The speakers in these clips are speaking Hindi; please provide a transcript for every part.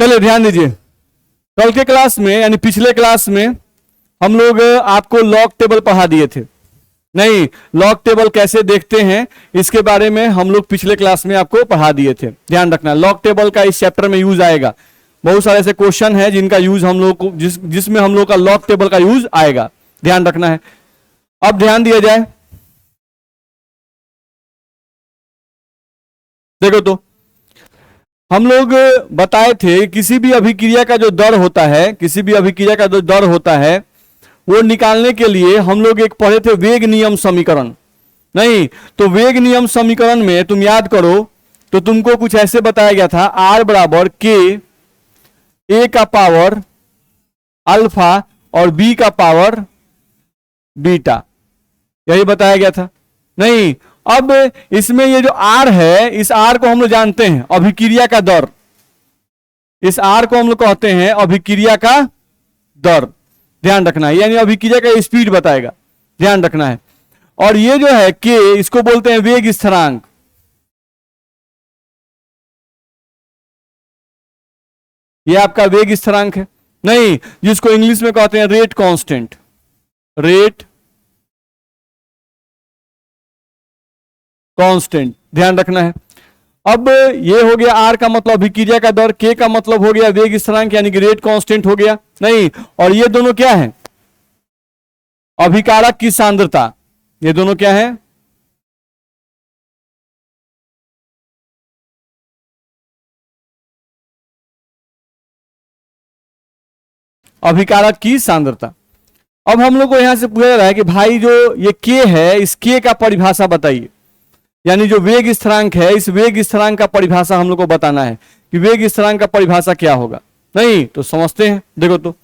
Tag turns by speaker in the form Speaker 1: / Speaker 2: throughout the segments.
Speaker 1: चलिए ध्यान दीजिए, कल के क्लास में यानी पिछले क्लास में हम लोग आपको लॉग टेबल पढ़ा दिए थे। नहीं, लॉग टेबल कैसे देखते हैं इसके बारे में हम लोग पिछले क्लास में आपको पढ़ा दिए थे। ध्यान रखना, लॉग टेबल का इस चैप्टर में यूज आएगा। बहुत सारे ऐसे क्वेश्चन है जिनका यूज हम लोग को जिसमें हम लोग का लॉग टेबल का यूज आएगा, ध्यान रखना है। अब ध्यान दिया जाए, देखो तो हम लोग बताए थे किसी भी अभिक्रिया का जो दर होता है, किसी भी अभिक्रिया का जो दर होता है वो निकालने के लिए हम लोग एक पढ़े थे वेग नियम समीकरण। नहीं तो वेग नियम समीकरण में तुम याद करो तो तुमको कुछ ऐसे बताया गया था, आर बराबर के ए का पावर अल्फा और बी का पावर बीटा, यही बताया गया था। नहीं, अब इसमें ये जो आर है, इस आर को हम लोग जानते हैं अभिक्रिया का दर, इस आर को हम लोग कहते हैं अभिक्रिया का दर, ध्यान रखना है, यानी अभिक्रिया का स्पीड बताएगा, ध्यान रखना है। और ये जो है के, इसको बोलते हैं वेग स्थिरांक। ये आपका वेग स्थिरांक है। नहीं, जिसको इंग्लिश में कहते हैं रेट कांस्टेंट, रेट कांस्टेंट, ध्यान रखना है। अब ये हो गया आर का मतलब अभिक्रिया का दर, के का मतलब हो गया वेग स्थिरांक यानी कि रेट कांस्टेंट हो गया। नहीं, और ये दोनों क्या है, अभिकारक की सांद्रता, ये दोनों क्या है, अभिकारक की सांद्रता। अब हम लोग को यहां से पूछा जा रहा है कि भाई जो ये के है, इस के का परिभाषा बताइए, यानी जो वेग स्थिरांक है, इस वेग स्थिरांक का परिभाषा हम लोग को बताना है कि वेग स्थिरांक का परिभाषा क्या होगा। नहीं तो समझते हैं, देखो तो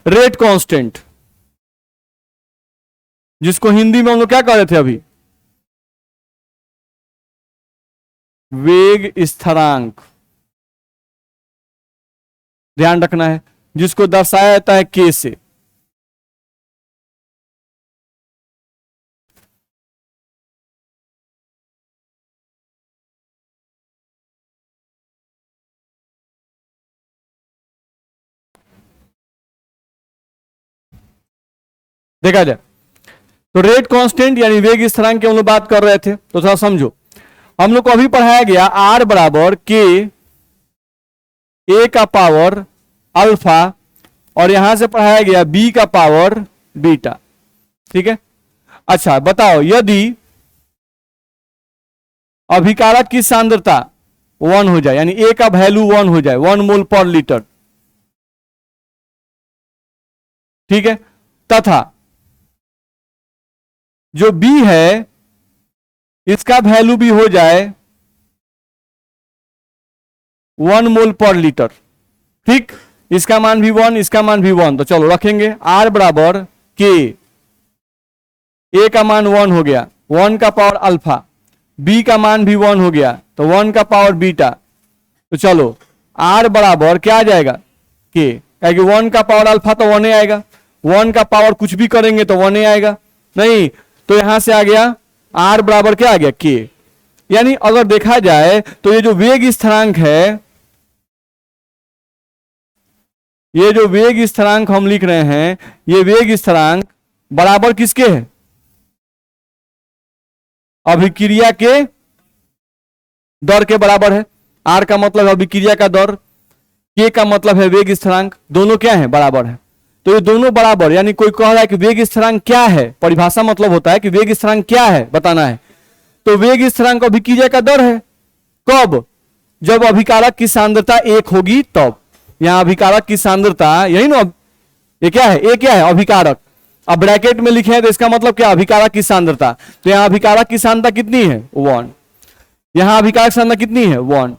Speaker 1: रेट कांस्टेंट, जिसको हिंदी में हम लोग क्या कह रहे थे अभी, वेग स्थिरांक, ध्यान रखना है, जिसको दर्शाया जाता है के से। देखा जाए तो रेट कांस्टेंट यानी वेग स्थिरांक की हम लोग बात कर रहे थे, तो थोड़ा समझो। हम लोग को अभी पढ़ाया गया आर बराबर के ए का पावर अल्फा और यहां से पढ़ाया गया बी का पावर बीटा, ठीक है। अच्छा बताओ, यदि अभिकारक की सांद्रता 1 हो जाए, यानी ए का वैल्यू 1 हो जाए, 1 मोल पर लीटर, ठीक है, तथा जो बी है इसका वैल्यू भी हो जाए 1 मोल पर लीटर, ठीक, इसका मान भी 1, इसका मान भी 1, तो चलो रखेंगे आर बराबर के, ए का मान 1 हो गया, 1 का पावर अल्फा, बी का मान भी 1 हो गया तो 1 का पावर बीटा, तो चलो आर बराबर क्या आ जाएगा के, क्योंकि 1 का पावर अल्फा तो 1 आएगा, 1 का पावर कुछ भी करेंगे तो 1 आएगा। नहीं तो यहां से आ गया आर बराबर क्या आ गया के। यानी अगर देखा जाए तो ये जो वेग स्थिरांक है, ये जो वेग स्थिरांक हम लिख रहे हैं, ये वेग स्थिरांक बराबर किसके है, अभिक्रिया के दर के बराबर है। आर का मतलब अभिक्रिया का दर, के का मतलब है वेग स्थिरांक, दोनों क्या है, बराबर है। तो ये दोनों बराबर, यानी कोई कह रहा है कि वेग स्थिरांक क्या है, परिभाषा मतलब होता है कि वेग स्थिरांक क्या है बताना है, तो वेग स्थिरांक अभिक्रिया का दर है। कब, जब अभिकारक की सांद्रता 1 होगी तब। यहां अभिकारक की सांद्रता यही ना, ये क्या है, ये क्या है, अभिकारक। अब ब्रैकेट में लिखे हैं तो इसका मतलब क्या, अभिकारक की सांद्रता, तो यहां अभिकारक की सांद्रता कितनी है 1, यहां अभिकारक सांद्रता कितनी है 1।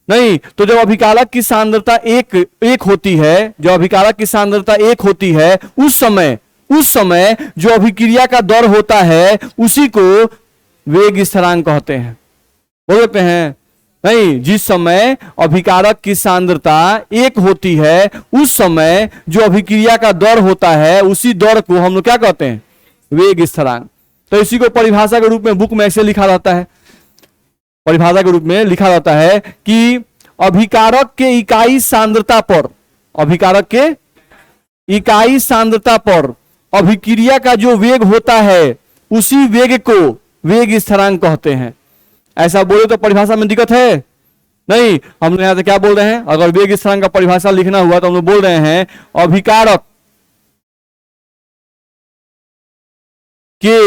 Speaker 1: नहीं तो जब अभिकारक की सांद्रता एक होती है, जब अभिकारक की सांद्रता 1 होती है, उस समय जो अभिक्रिया का दर होता है उसी को वेग स्थिरांक कहते हैं, बोल सकते हैं। नहीं, जिस समय अभिकारक की सांद्रता 1 होती है उस समय जो अभिक्रिया का दर होता है उसी दर को हम लोग क्या कहते हैं, वेग स्थिरांक। तो इसी को परिभाषा के रूप में बुक में ऐसे लिखा जाता है, परिभाषा के रूप में लिखा जाता है कि अभिकारक के इकाई सांद्रता पर, अभिकारक के इकाई सांद्रता पर अभिक्रिया का जो वेग होता है उसी वेग को वेग स्थिरांक कहते हैं। ऐसा बोले तो परिभाषा में दिक्कत है नहीं। हम यहां से क्या बोल रहे हैं, अगर वेग स्थिरांक का परिभाषा लिखना हुआ तो हम लोग बोल रहे हैं अभिकारक के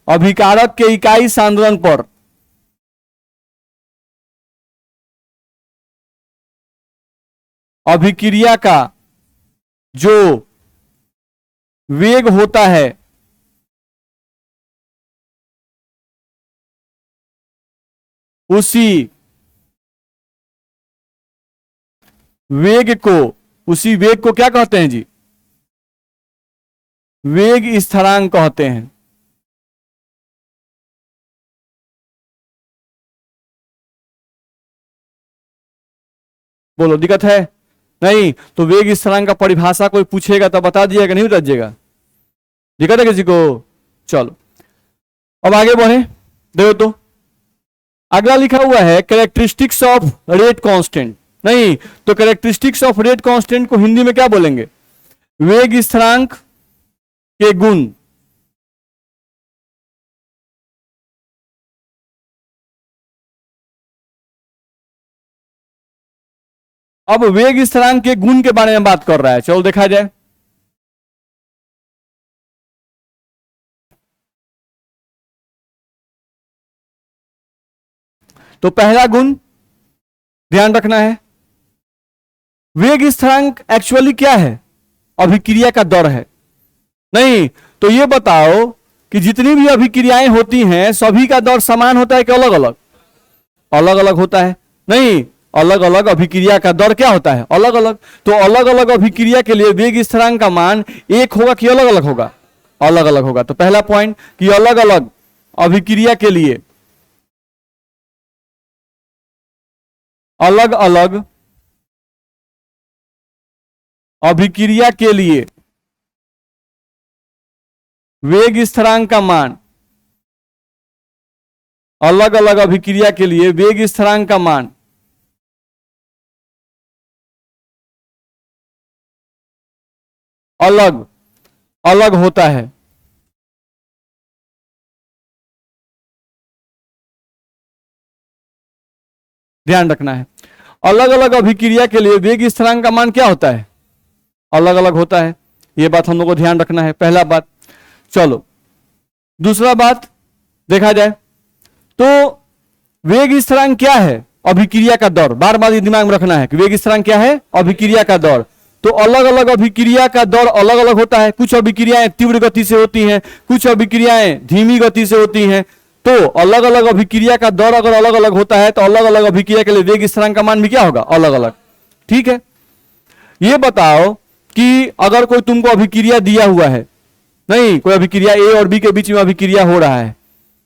Speaker 1: अभिकारक के इकाई सांद्रण पर अभिक्रिया का जो वेग होता है उसी वेग को क्या कहते हैं जी, वेग स्थिरांक कहते हैं। बोलो दिक्कत है नहीं? तो वेग स्थिरांक का परिभाषा कोई पूछेगा तो बता दिएगा, नहीं बता दीजिएगा? दिक्कत है किसी को? चलो अब आगे बढ़े। देखो तो अगला लिखा हुआ है कैरेक्टरिस्टिक्स ऑफ रेट कांस्टेंट। नहीं तो कैरेक्टरिस्टिक्स ऑफ रेट कांस्टेंट को हिंदी में क्या बोलेंगे? वेग स्थिरांक के गुण। अब वेग स्थिरांक के गुण के बारे में बात कर रहा है, चलो देखा जाए। तो पहला गुण ध्यान रखना है, वेग स्थिरांक एक्चुअली क्या है? अभिक्रिया का दर है। नहीं तो ये बताओ कि जितनी भी अभिक्रियाएं होती हैं सभी का दर समान होता है कि अलग अलग? अलग अलग होता है। नहीं अलग अलग अभिक्रिया का दर क्या होता है? अलग अलग। तो अलग अलग अभिक्रिया के लिए वेग स्थिरांक का मान एक होगा कि अलग अलग होगा? अलग अलग होगा। तो पहला पॉइंट कि अलग अलग अभिक्रिया के लिए अलग अलग अभिक्रिया के लिए वेग स्थिरांक का मान, अलग अलग अभिक्रिया के लिए वेग स्थिरांक का मान अलग अलग होता है। ध्यान रखना है, अलग अलग अभिक्रिया के लिए वेग स्थिरांक का मान क्या होता है? अलग अलग होता है। यह बात हम लोग को ध्यान रखना है, पहला बात। चलो दूसरा बात देखा जाए तो वेग स्थिरांक क्या है? अभिक्रिया का दर। बार बार ये दिमाग में रखना है कि वेग स्थिरांक क्या है? अभिक्रिया का दर। तो अलग अलग अभिक्रिया का दर अलग अलग होता है। कुछ अभिक्रियाएं तीव्र गति से होती हैं, कुछ अभिक्रियाएं धीमी गति से होती हैं। तो अलग अलग अभिक्रिया का दर अगर अलग अलग होता है तो अलग अलग अभिक्रिया के लिए वेग स्थिरांक का मान भी क्या होगा? अलग अलग। ठीक है, ये बताओ कि अगर कोई तुमको अभिक्रिया दिया हुआ है, नहीं कोई अभिक्रिया ए और बी के बीच में अभिक्रिया हो रहा है,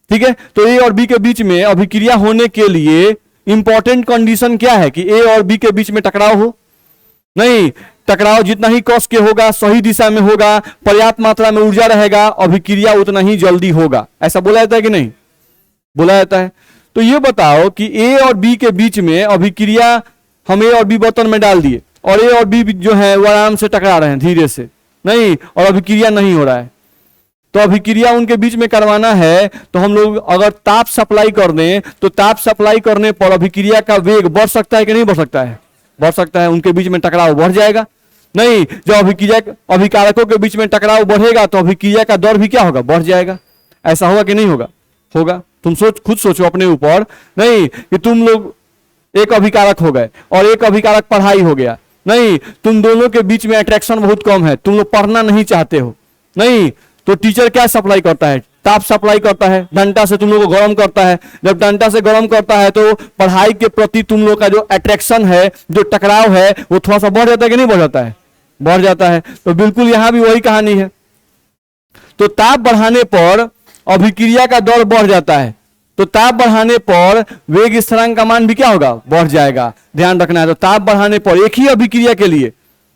Speaker 1: ठीक है, तो ए और बी के बीच में अभिक्रिया होने के लिए इंपॉर्टेंट कंडीशन क्या है? कि ए और बी के बीच में टकराव हो। नहीं टकराव जितना ही कस के होगा, सही दिशा में होगा, पर्याप्त मात्रा में ऊर्जा रहेगा, अभिक्रिया उतना ही जल्दी होगा। ऐसा बोला जाता है कि नहीं? बोला जाता है। तो ये बताओ कि ए और बी के बीच में अभिक्रिया हम ए और बी बर्तन में डाल दिए और ए और बी जो है वो आराम से टकरा रहे हैं धीरे से, नहीं, और अभिक्रिया नहीं हो रहा है। तो अभिक्रिया उनके बीच में करवाना है तो हम लोग अगर ताप सप्लाई कर दें तो ताप सप्लाई करने पर अभिक्रिया का वेग बढ़ सकता है कि नहीं बढ़ सकता है? बढ़ सकता है। उनके बीच में टकराव बढ़ जाएगा। नहीं जब अभिक्रिया अभिकारकों के बीच में टकराव बढ़ेगा तो अभिक्रिया का दर भी क्या होगा? बढ़ जाएगा। ऐसा होगा कि नहीं होगा? होगा। तुम खुद सोचो अपने ऊपर। नहीं कि तुम लोग एक अभिकारक हो गए और एक अभिकारक पढ़ाई हो गया, नहीं तुम दोनों के बीच में अट्रैक्शन बहुत कम है, तुम लोग पढ़ना नहीं चाहते हो, नहीं तो टीचर क्या सप्लाई करता है? ताप सप्लाई करता है, डंडा से तुम लोग को गर्म करता है। जब डंडा से गर्म करता है तो पढ़ाई के प्रति तुम लोग का जो अट्रैक्शन है, जो टकराव है, वो थोड़ा सा बढ़ जाता है कि नहीं बढ़ जाता है? बढ़ जाता है। तो बिल्कुल यहां भी वही कहानी है। तो ताप बढ़ाने पर अभिक्रिया का दर बढ़ जाता है, तो ताप बढ़ाने पर वेग स्थिरांक का मान भी क्या होगा? बढ़ जाएगा। ध्यान रखना है। तो ताप बढ़ाने पर एक ही अभिक्रिया के लिए,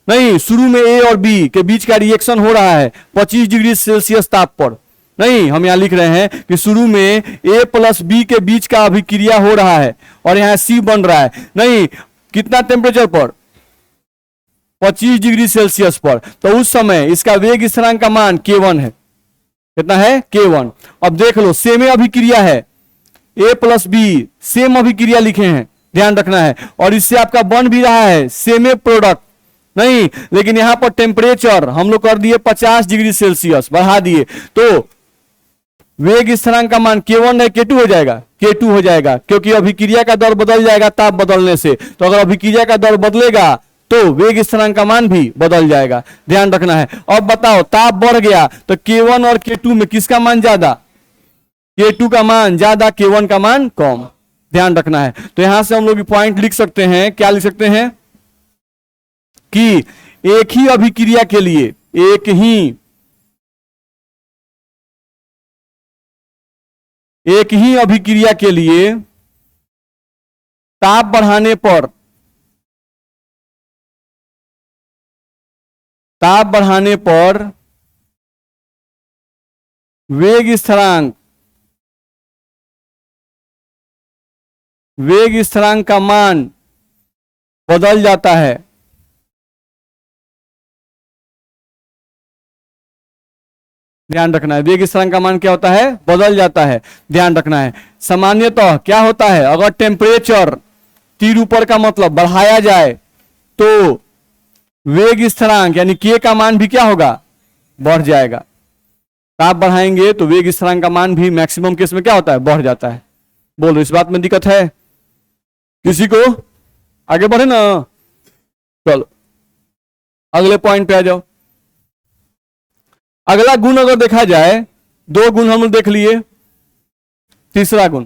Speaker 1: नहीं शुरू में ए और बी के बीच का रिएक्शन हो रहा है 25 डिग्री सेल्सियस ताप पर, नहीं, हम यहां लिख रहे हैं कि शुरू में A प्लस बी के बीच का अभिक्रिया हो रहा है और यहां C बन रहा है। नहीं, कितना टेम्परेचर पर? 25 डिग्री सेल्सियस पर। तो उस समय इसका वेग स्थिरांक का मान K1 है। कितना है? K1। अब देख लो, सेम अभिक्रिया है, A प्लस बी सेम अभिक्रिया लिखे हैं, ध्यान रखना है। और इससे आपका बन भी रहा है सेम प्रोडक्ट। नहीं, लेकिन यहां पर टेम्परेचर हम लोग कर दिए 50 डिग्री सेल्सियस, बढ़ा दिए, तो वेग स्थिरांक का मान K1 है, K2 हो जाएगा? K2 हो जाएगा, क्योंकि अभिक्रिया का दर बदल जाएगा ताप बदलने से। तो अगर अभिक्रिया का दर बदलेगा तो वेग स्थिरांक का मान भी बदल जाएगा, ध्यान रखना है। अब बताओ, ताप बढ़ गया तो K1 और K2 में किसका मान ज्यादा? K2 का मान ज्यादा, K1 का मान कम, ध्यान रखना है। तो यहां से हम लोग पॉइंट लिख सकते हैं, क्या लिख सकते हैं कि एक ही अभिक्रिया के लिए, एक ही अभिक्रिया के लिए ताप बढ़ाने पर वेग स्थिरांक का मान बदल जाता है। ध्यान रखना है, वेग स्थिरांक का मान क्या होता है? बदल जाता है, ध्यान रखना है। सामान्यतः क्या होता है, अगर टेम्परेचर तीर ऊपर का मतलब बढ़ाया जाए तो वेग स्थिरांक यानी K का मान भी क्या होगा? बढ़ जाएगा। ताप बढ़ाएंगे तो वेग स्थिरांक का मान भी मैक्सिमम केस में क्या होता है? बढ़ जाता है। बोलो, इस बात में दिक्कत है किसी को? आगे बढ़े ना, चलो अगले पॉइंट पे आ जाओ। अगला गुण अगर देखा जाए, दो गुण हम लोग देख लिए, तीसरा गुण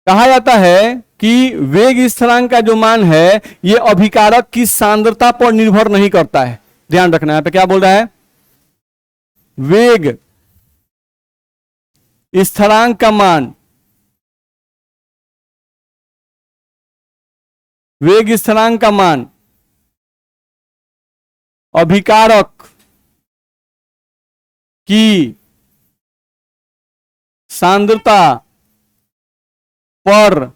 Speaker 1: कहा जाता है कि वेग स्थिरांक का जो मान है यह अभिकारक की सांद्रता पर निर्भर नहीं करता है। ध्यान रखना है, यहाँ पे क्या बोल रहा है? वेग स्थिरांक का मान, वेग स्थिरांक का मान अभिकारक की सांद्रता पर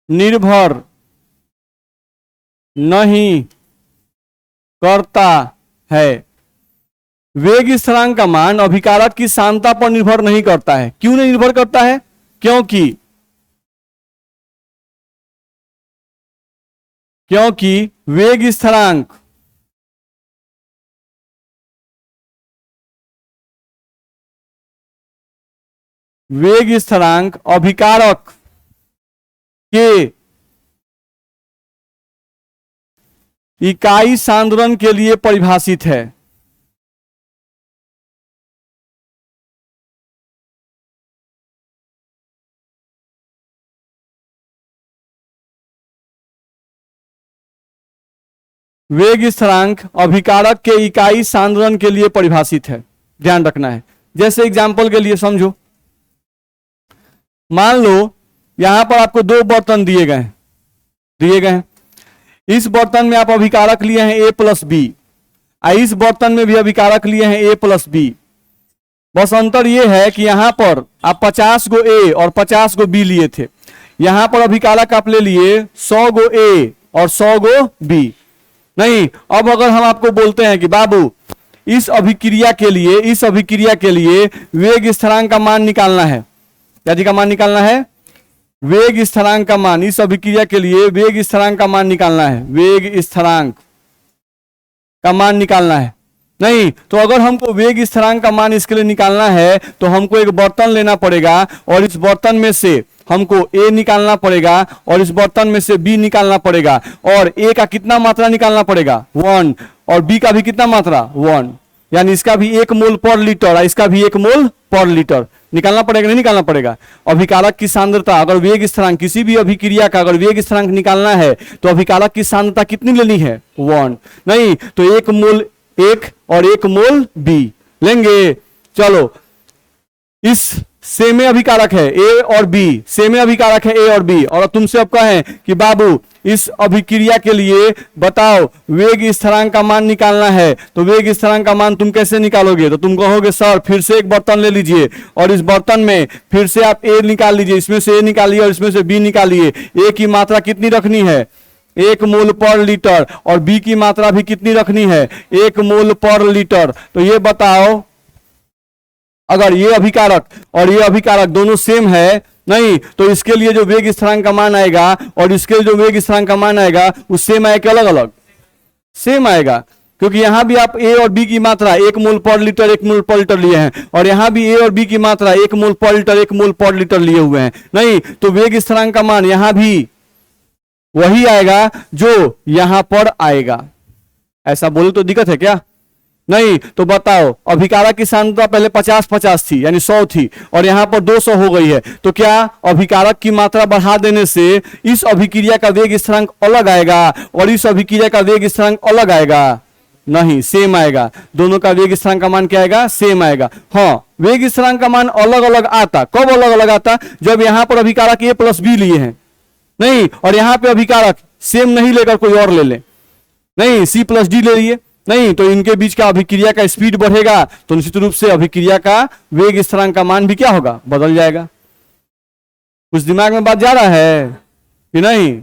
Speaker 1: निर्भर नहीं करता है। वेग स्थिरांक का मान अभिकारक की सांद्रता पर निर्भर नहीं करता है। क्यों नहीं निर्भर करता है? क्योंकि वेग स्थिरांक अभिकारक के इकाई सांद्रण के लिए परिभाषित है। वेग स्थिरांक अभिकारक के इकाई सांद्रण के लिए परिभाषित है, ध्यान रखना है। जैसे एग्जांपल के लिए समझो, मान लो यहां पर आपको दो बर्तन दिए गए हैं। इस बर्तन में आप अभिकारक लिए हैं A प्लस बी, इस बर्तन में भी अभिकारक लिए हैं A प्लस बी। बस अंतर यह है कि यहां पर आप 50 गो A और 50 गो B लिए थे, यहां पर अभिकारक आप ले लिए 100 गो A और 100 गो B। नहीं, अब अगर हम आपको बोलते हैं कि बाबू इस अभिक्रिया के लिए वेग स्थिरांक का मान निकालना है, क्या जी का मान निकालना है? वेग स्थिरांक का मान, इस अभिक्रिया के लिए वेग स्थिरांक का मान निकालना है, वेग स्थिरांक का मान निकालना है। नहीं, तो अगर हमको वेग स्थिरांक का मान इसके लिए निकालना है तो हमको एक बर्तन लेना पड़ेगा और इस बर्तन में से हमको A निकालना पड़ेगा और इस बर्तन में से B निकालना पड़ेगा, और A का कितना मात्रा निकालना पड़ेगा? 1, और B का भी कितना मात्रा? 1, यानी इसका भी 1 मोल पर लीटर और इसका भी 1 मोल पर लीटर निकालना पड़ेगा, नहीं निकालना पड़ेगा? अभिकारक की सांद्रता, अगर वेग स्थिरांक किसी भी अभिक्रिया का अगर वेग स्थिरांक निकालना है तो अभिकारक की सांद्रता कितनी लेनी है? 1। नहीं, तो 1 मोल A और 1 मोल B लेंगे। चलो, इस सेमे अभिकारक है A और B, सेमे अभिकारक है A और B, और तुमसे अब कहें कि बाबू इस अभिक्रिया के लिए बताओ वेग स्थिरांक का मान निकालना है, तो वेग स्थिरांक का मान तुम कैसे निकालोगे? तो तुम कहोगे सर फिर से एक बर्तन ले लीजिए और इस बर्तन में फिर से आप ए निकाल लीजिए, इसमें से ए निकालिए और इसमें से बी निकालिए। ए की मात्रा कितनी रखनी है? 1 मोल पर लीटर, और बी की मात्रा भी कितनी रखनी है? 1 मोल पर लीटर। तो ये बताओ अगर ये अभिकारक और ये अभिकारक दोनों सेम है नहीं, तो इसके लिए जो वेग स्थिरांक का मान आएगा और इसके लिए जो वेग स्थिरांक का मान आएगा वो सेम आएगा, अलग अलग सेम आएगा, क्योंकि यहां भी आप ए और बी की मात्रा 1 मोल पर लीटर 1 मोल पर लीटर लिए हैं और यहां भी ए और बी की मात्रा 1 मोल पर लीटर 1 मोल पर लीटर लिए हुए हैं। नहीं, तो वेग स्थिरांक का मान यहां भी वही आएगा जो यहां पर आएगा। ऐसा बोले तो दिक्कत है क्या? नहीं। तो बताओ अभिकारक की सांद्रता पहले 50-50 थी यानी 100 थी और यहां पर 200 हो गई है, तो क्या अभिकारक की मात्रा बढ़ा देने से इस अभिक्रिया का वेग स्थिरांक अलग आएगा और इस अभिक्रिया का वेग स्थिरांक अलग आएगा? नहीं, सेम आएगा। दोनों का वेग स्थिरांक का मान क्या आएगा? सेम आएगा। हाँ, वेग स्थिरांक का मान अलग अलग आता। कब अलग अलग आता? जब यहां पर अभिकारक ए प्लस बी लिए हैं नहीं, और यहां पे अभिकारक सेम नहीं लेकर कोई और ले ले, नहीं सी प्लस डी ले लिए नहीं, तो इनके बीच का अभिक्रिया का स्पीड बढ़ेगा, तो निश्चित रूप से अभिक्रिया का वेग स्थिरांक का मान भी क्या होगा? बदल जाएगा। कुछ दिमाग में बात जा रहा है कि नहीं?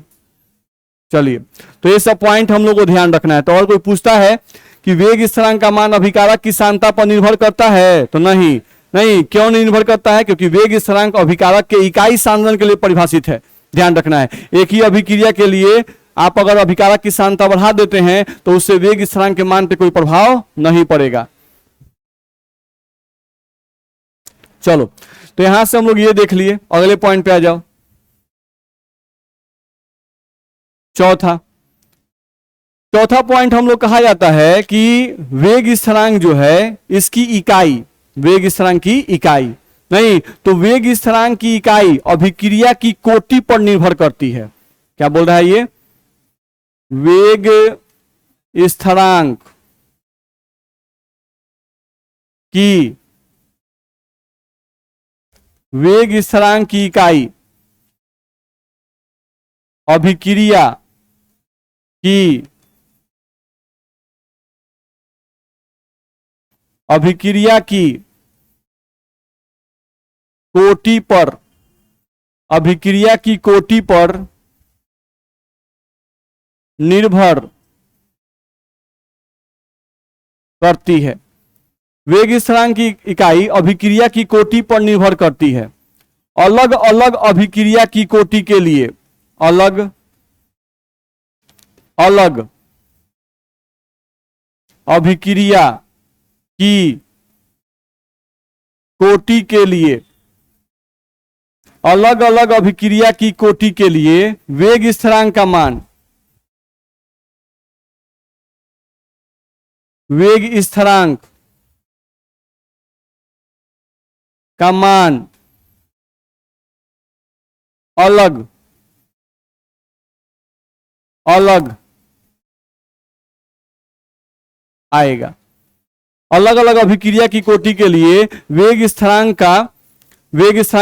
Speaker 1: चलिए, तो ये सब पॉइंट हम लोग को ध्यान रखना है। तो और कोई पूछता है कि वेग स्थिरांक का मान अभिकारक की सांद्रता पर निर्भर करता है? तो नहीं, नहीं। क्यों नहीं निर्भर करता है? क्योंकि वेग स्थिरांक अभिकारक के इकाई सांद्रण के लिए परिभाषित है। ध्यान रखना है, एक ही अभिक्रिया के लिए आप अगर अभिकारक की सांद्रता बढ़ा देते हैं तो उससे वेग स्थिरांक के मान पे कोई प्रभाव नहीं पड़ेगा। चलो, तो यहां से हम लोग ये देख लिए, अगले पॉइंट पे आ जाओ। चौथा पॉइंट हम लोग कहा जाता है कि वेग स्थिरांक जो है इसकी इकाई, वेग स्थिरांक की इकाई नहीं, तो वेग स्थिरांक की इकाई अभिक्रिया की कोटि पर निर्भर करती है। क्या बोल रहा है ये? वेग स्थिरांक की इकाई अभिक्रिया की कोटि पर, अभिक्रिया की कोटि पर निर्भर करती है। वेग स्थिरांक की इकाई अभिक्रिया की कोटि पर निर्भर करती है। अलग अलग अभिक्रिया की कोटि के लिए, अलग अलग अभिक्रिया की कोटि के लिए, अलग अलग अभिक्रिया की कोटि के लिए वेग स्थिरांक का मान, वेग स्थिरांक का मान अलग अलग आएगा। अलग अलग अभिक्रिया की कोटि के लिए वेग स्थिरांक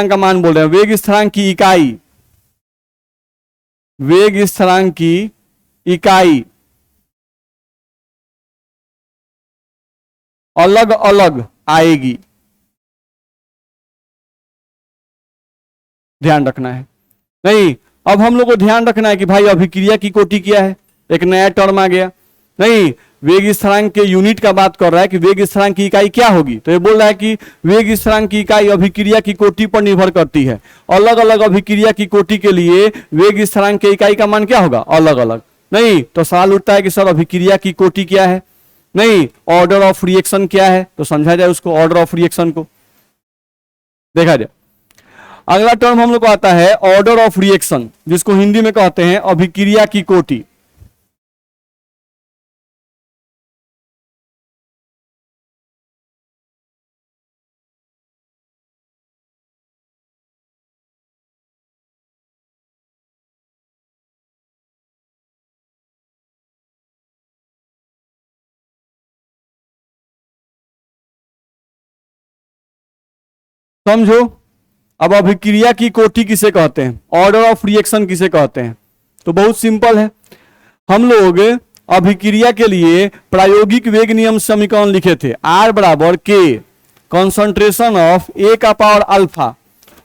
Speaker 1: का मान बोल रहे हैं। वेग स्थिरांक की इकाई, वेग स्थिरांक की इकाई अलग अलग आएगी। ध्यान रखना है। नहीं, अब हम लोग को ध्यान रखना है कि भाई अभिक्रिया की कोटि क्या है, एक नया टर्म आ गया। नहीं, वेग स्थिरांक के यूनिट का बात कर रहा है कि वेग स्थिरांक की इकाई क्या होगी, तो ये बोल रहा है कि वेग स्थिरांक की इकाई अभिक्रिया की कोटि पर निर्भर करती है। अलग अलग अभिक्रिया की कोटि के लिए वेग स्थिरांक की इकाई का मान क्या होगा? अलग अलग। नहीं, तो सवाल उठता है कि सर अभिक्रिया की कोटि क्या है? नहीं, ऑर्डर ऑफ रिएक्शन क्या है? तो समझा जाए उसको, ऑर्डर ऑफ रिएक्शन को देखा जाए। अगला टर्म हम लोग को आता है ऑर्डर ऑफ रिएक्शन, जिसको हिंदी में कहते हैं अभिक्रिया की कोटि। समझो, अब अभिक्रिया की कोटि किसे कहते हैं, ऑर्डर ऑफ रिएक्शन किसे कहते हैं? तो बहुत सिंपल है, हम लोग अभिक्रिया के लिए प्रायोगिक वेग नियम समीकरण लिखे थे, R बराबर के कॉन्सेंट्रेशन ऑफ A का पावर अल्फा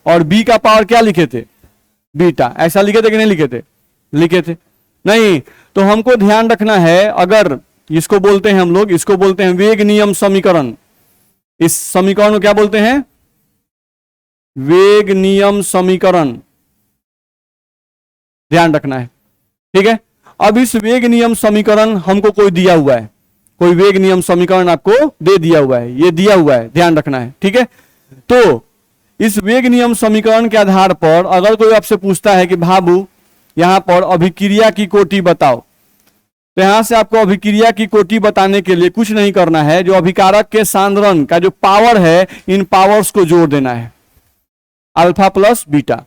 Speaker 1: और B का पावर क्या लिखे थे, बीटा। ऐसा लिखे थे कि नहीं लिखे थे? लिखे थे। नहीं, तो हमको ध्यान रखना है, अगर इसको बोलते हैं हम लोग, इसको बोलते हैं वेग नियम समीकरण। इस समीकरण को क्या बोलते हैं? वेग नियम समीकरण। ध्यान रखना है, ठीक है। अब इस वेग नियम समीकरण हमको कोई दिया हुआ है, कोई वेग नियम समीकरण आपको दे दिया हुआ है, ये दिया हुआ है, ध्यान रखना है, ठीक है। तो इस वेग नियम समीकरण के आधार पर अगर कोई आपसे पूछता है कि बाबू यहां पर अभिक्रिया की कोटि बताओ, तो यहां से आपको अभिक्रिया की कोटि बताने के लिए कुछ नहीं करना है, जो अभिकारक के सांद्रण का जो पावर है, इन पावर्स को जोड़ देना है, अल्फा प्लस बीटा।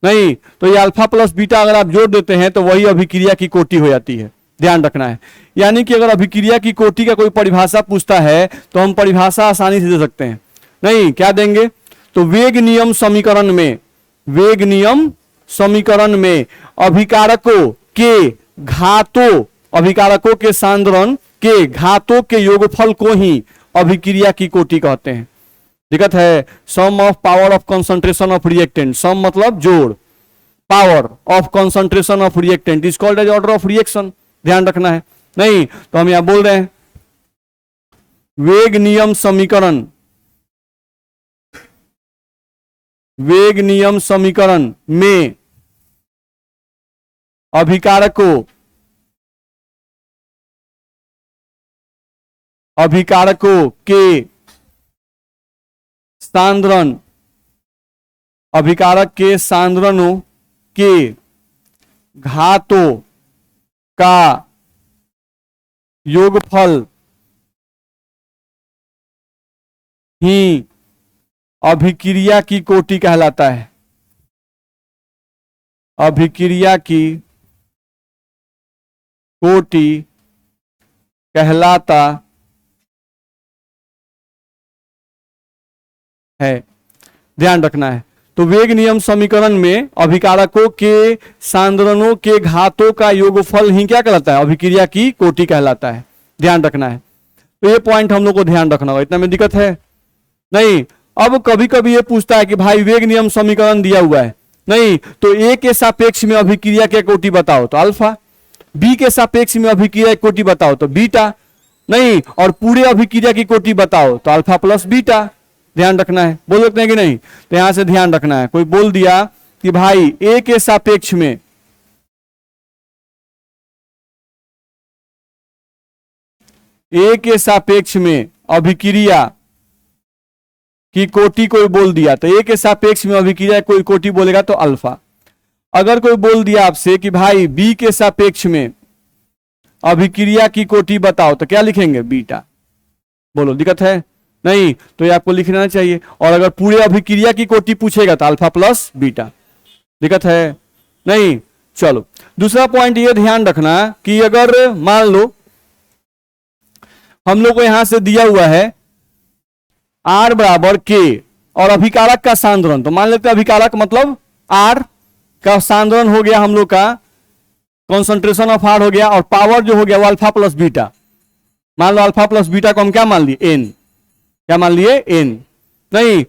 Speaker 1: नहीं, तो ये अल्फा प्लस बीटा अगर आप जोड़ देते हैं तो वही अभिक्रिया की कोटि हो जाती है, ध्यान रखना है। यानी कि अगर अभिक्रिया की कोटि का कोई परिभाषा पूछता है तो हम परिभाषा आसानी से दे सकते हैं। नहीं, क्या देंगे? तो वेग नियम समीकरण में, वेग नियम समीकरण में अभिकारकों के घातों, अभिकारकों के सांद्रण के घातों के योगफल को ही अभिक्रिया की कोटि कहते हैं। दिक्कत है, sum of power of concentration of reactant, sum मतलब जोड़, power of concentration of reactant is called as order of reaction, ध्यान रखना है। नहीं, तो हम यहां बोल रहे हैं वेग नियम समीकरण, वेग नियम समीकरण में अभिकारकों, अभिकारकों के सांद्रण, अभिकारक के सांद्रणों के घातों का योगफल ही अभिक्रिया की कोटि कहलाता है, अभिक्रिया की कोटि कहलाता है, ध्यान रखना है। तो वेग नियम समीकरण में अभिकारकों के सांद्रणों के घातों का योगफल ही क्या कहलाता है? अभिक्रिया की कोटि कहलाता है, ध्यान रखना है। तो ये पॉइंट हम लोग को ध्यान रखना होगा, इतना में दिक्कत है नहीं। अब कभी कभी ये पूछता है कि भाई वेग नियम समीकरण दिया हुआ है, नहीं तो ए के सापेक्ष में अभिक्रिया की कोटि बताओ तो अल्फा, बी के सापेक्ष में अभिक्रिया की कोटि बताओ तो बीटा, नहीं और पूरे अभिक्रिया की कोटि बताओ तो अल्फा प्लस बीटा, ध्यान रखना है। बोल सकते हैं कि नहीं? तो यहां से ध्यान रखना है, कोई बोल दिया कि भाई ए के सापेक्ष में, ए के सापेक्ष में अभिक्रिया की कोटि कोई बोल दिया, तो ए के सापेक्ष में अभिक्रिया कोई कोटि बोलेगा तो अल्फा। अगर कोई बोल दिया आपसे कि भाई बी के सापेक्ष में अभिक्रिया की कोटि बताओ तो क्या लिखेंगे? बीटा। बोलो, दिक्कत है? नहीं, तो ये आपको लिखना चाहिए। और अगर पूरे अभिक्रिया की कोटि पूछेगा तो अल्फा प्लस बीटा, दिक्कत है? नहीं। चलो, दूसरा पॉइंट ये ध्यान रखना कि अगर मान लो हम लोग को यहां से दिया हुआ है R बराबर के और अभिकारक का सांद्रण, तो मान लेते हैं अभिकारक मतलब R का सांद्रण हो गया हम लोग का, कॉन्सेंट्रेशन ऑफ R हो गया, और पावर जो हो गया वो अल्फा प्लस बीटा। मान लो अल्फा प्लस बीटा को हम क्या मान लिए? N। क्या मान लिए? N। नहीं,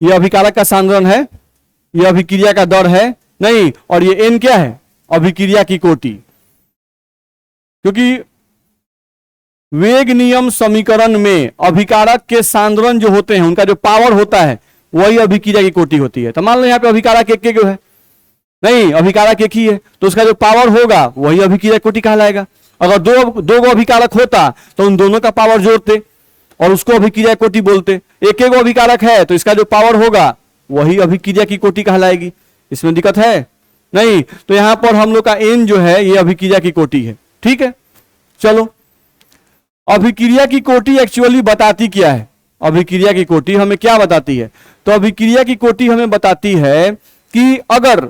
Speaker 1: ये अभिकारक का सांद्रण है, ये अभिक्रिया का दर है, नहीं और ये N क्या है? अभिक्रिया की कोटि। क्योंकि वेग नियम समीकरण में अभिकारक के सांद्रण जो होते हैं उनका जो पावर होता है वही अभिक्रिया की कोटि होती है। तो मान लो यहाँ पे अभिकारक एक है, नहीं अभिकारक एक ही है, तो उसका जो पावर होगा वही अभिक्रिया कोटि कहलाएगा। अगर दो गो अभिकारक होता तो उन दोनों का पावर जोड़ते और उसको अभिक्रिया कोटि बोलते। एक गो अभिकारक है तो इसका जो पावर होगा वही अभिक्रिया की कोटि कहलाएगी। इसमें दिक्कत है? नहीं। तो यहां पर हम लोग का N जो है ये अभिक्रिया की कोटि है, ठीक है। चलो, अभिक्रिया की कोटि एक्चुअली बताती क्या है? अभिक्रिया की कोटि हमें क्या बताती है? तो अभिक्रिया की कोटि हमें बताती है कि अगर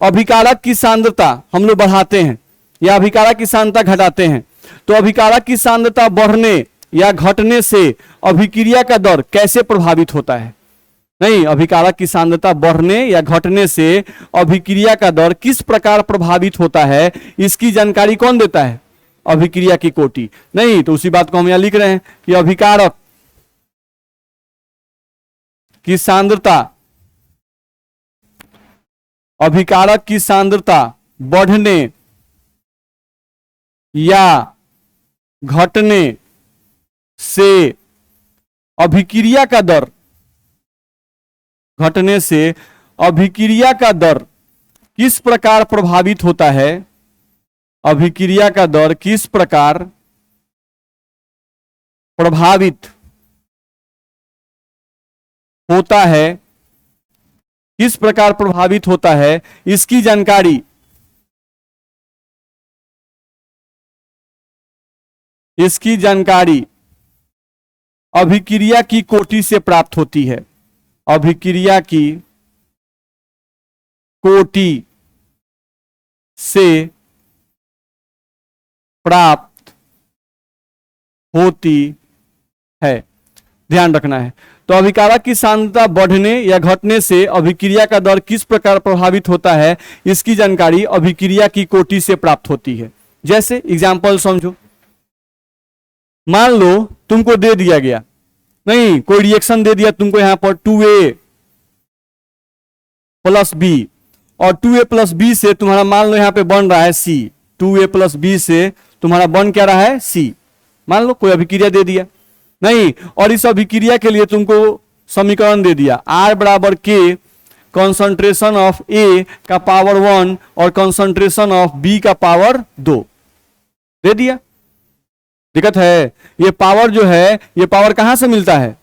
Speaker 1: अभिकारक की सांद्रता हम लोग बढ़ाते हैं या अभिकारक की सांद्रता घटाते हैं तो अभिकारक की सांद्रता बढ़ने या घटने से अभिक्रिया का दर कैसे प्रभावित होता है। नहीं, अभिकारक की सांद्रता बढ़ने या घटने से अभिक्रिया का दर किस प्रकार प्रभावित होता है, इसकी जानकारी कौन देता है? अभिक्रिया की कोटि। नहीं, तो उसी बात को हम यहां लिख रहे हैं कि अभिकारक की सांद्रता, अभिकारक की सांद्रता बढ़ने या घटने से अभिक्रिया का दर, घटने से अभिक्रिया का दर किस प्रकार प्रभावित होता है, अभिक्रिया का दर किस प्रकार प्रभावित होता है, किस प्रकार प्रभावित होता है, इसकी जानकारी अभिक्रिया की कोटि से प्राप्त होती है, अभिक्रिया की कोटि से प्राप्त होती है। ध्यान रखना है। तो अभिकारक की सांद्रता बढ़ने या घटने से अभिक्रिया का दर किस प्रकार प्रभावित होता है, इसकी जानकारी अभिक्रिया की कोटि से प्राप्त होती है। जैसे एग्जाम्पल समझो, मान लो तुमको दे दिया गया, नहीं कोई रिएक्शन दे दिया तुमको यहां पर 2A प्लस बी, और 2A प्लस बी से तुम्हारा मान लो यहां पे बन रहा है C, 2A प्लस बी से तुम्हारा बन क्या रहा है? C। मान लो कोई अभिक्रिया दे दिया, नहीं, और इस अभिक्रिया के लिए तुमको समीकरण दे दिया R बराबर K कंसंट्रेशन ऑफ A का पावर 1 और कंसंट्रेशन ऑफ B का पावर 2 दे दिया। दिक्कत है, ये पावर जो है, ये पावर कहां से मिलता है?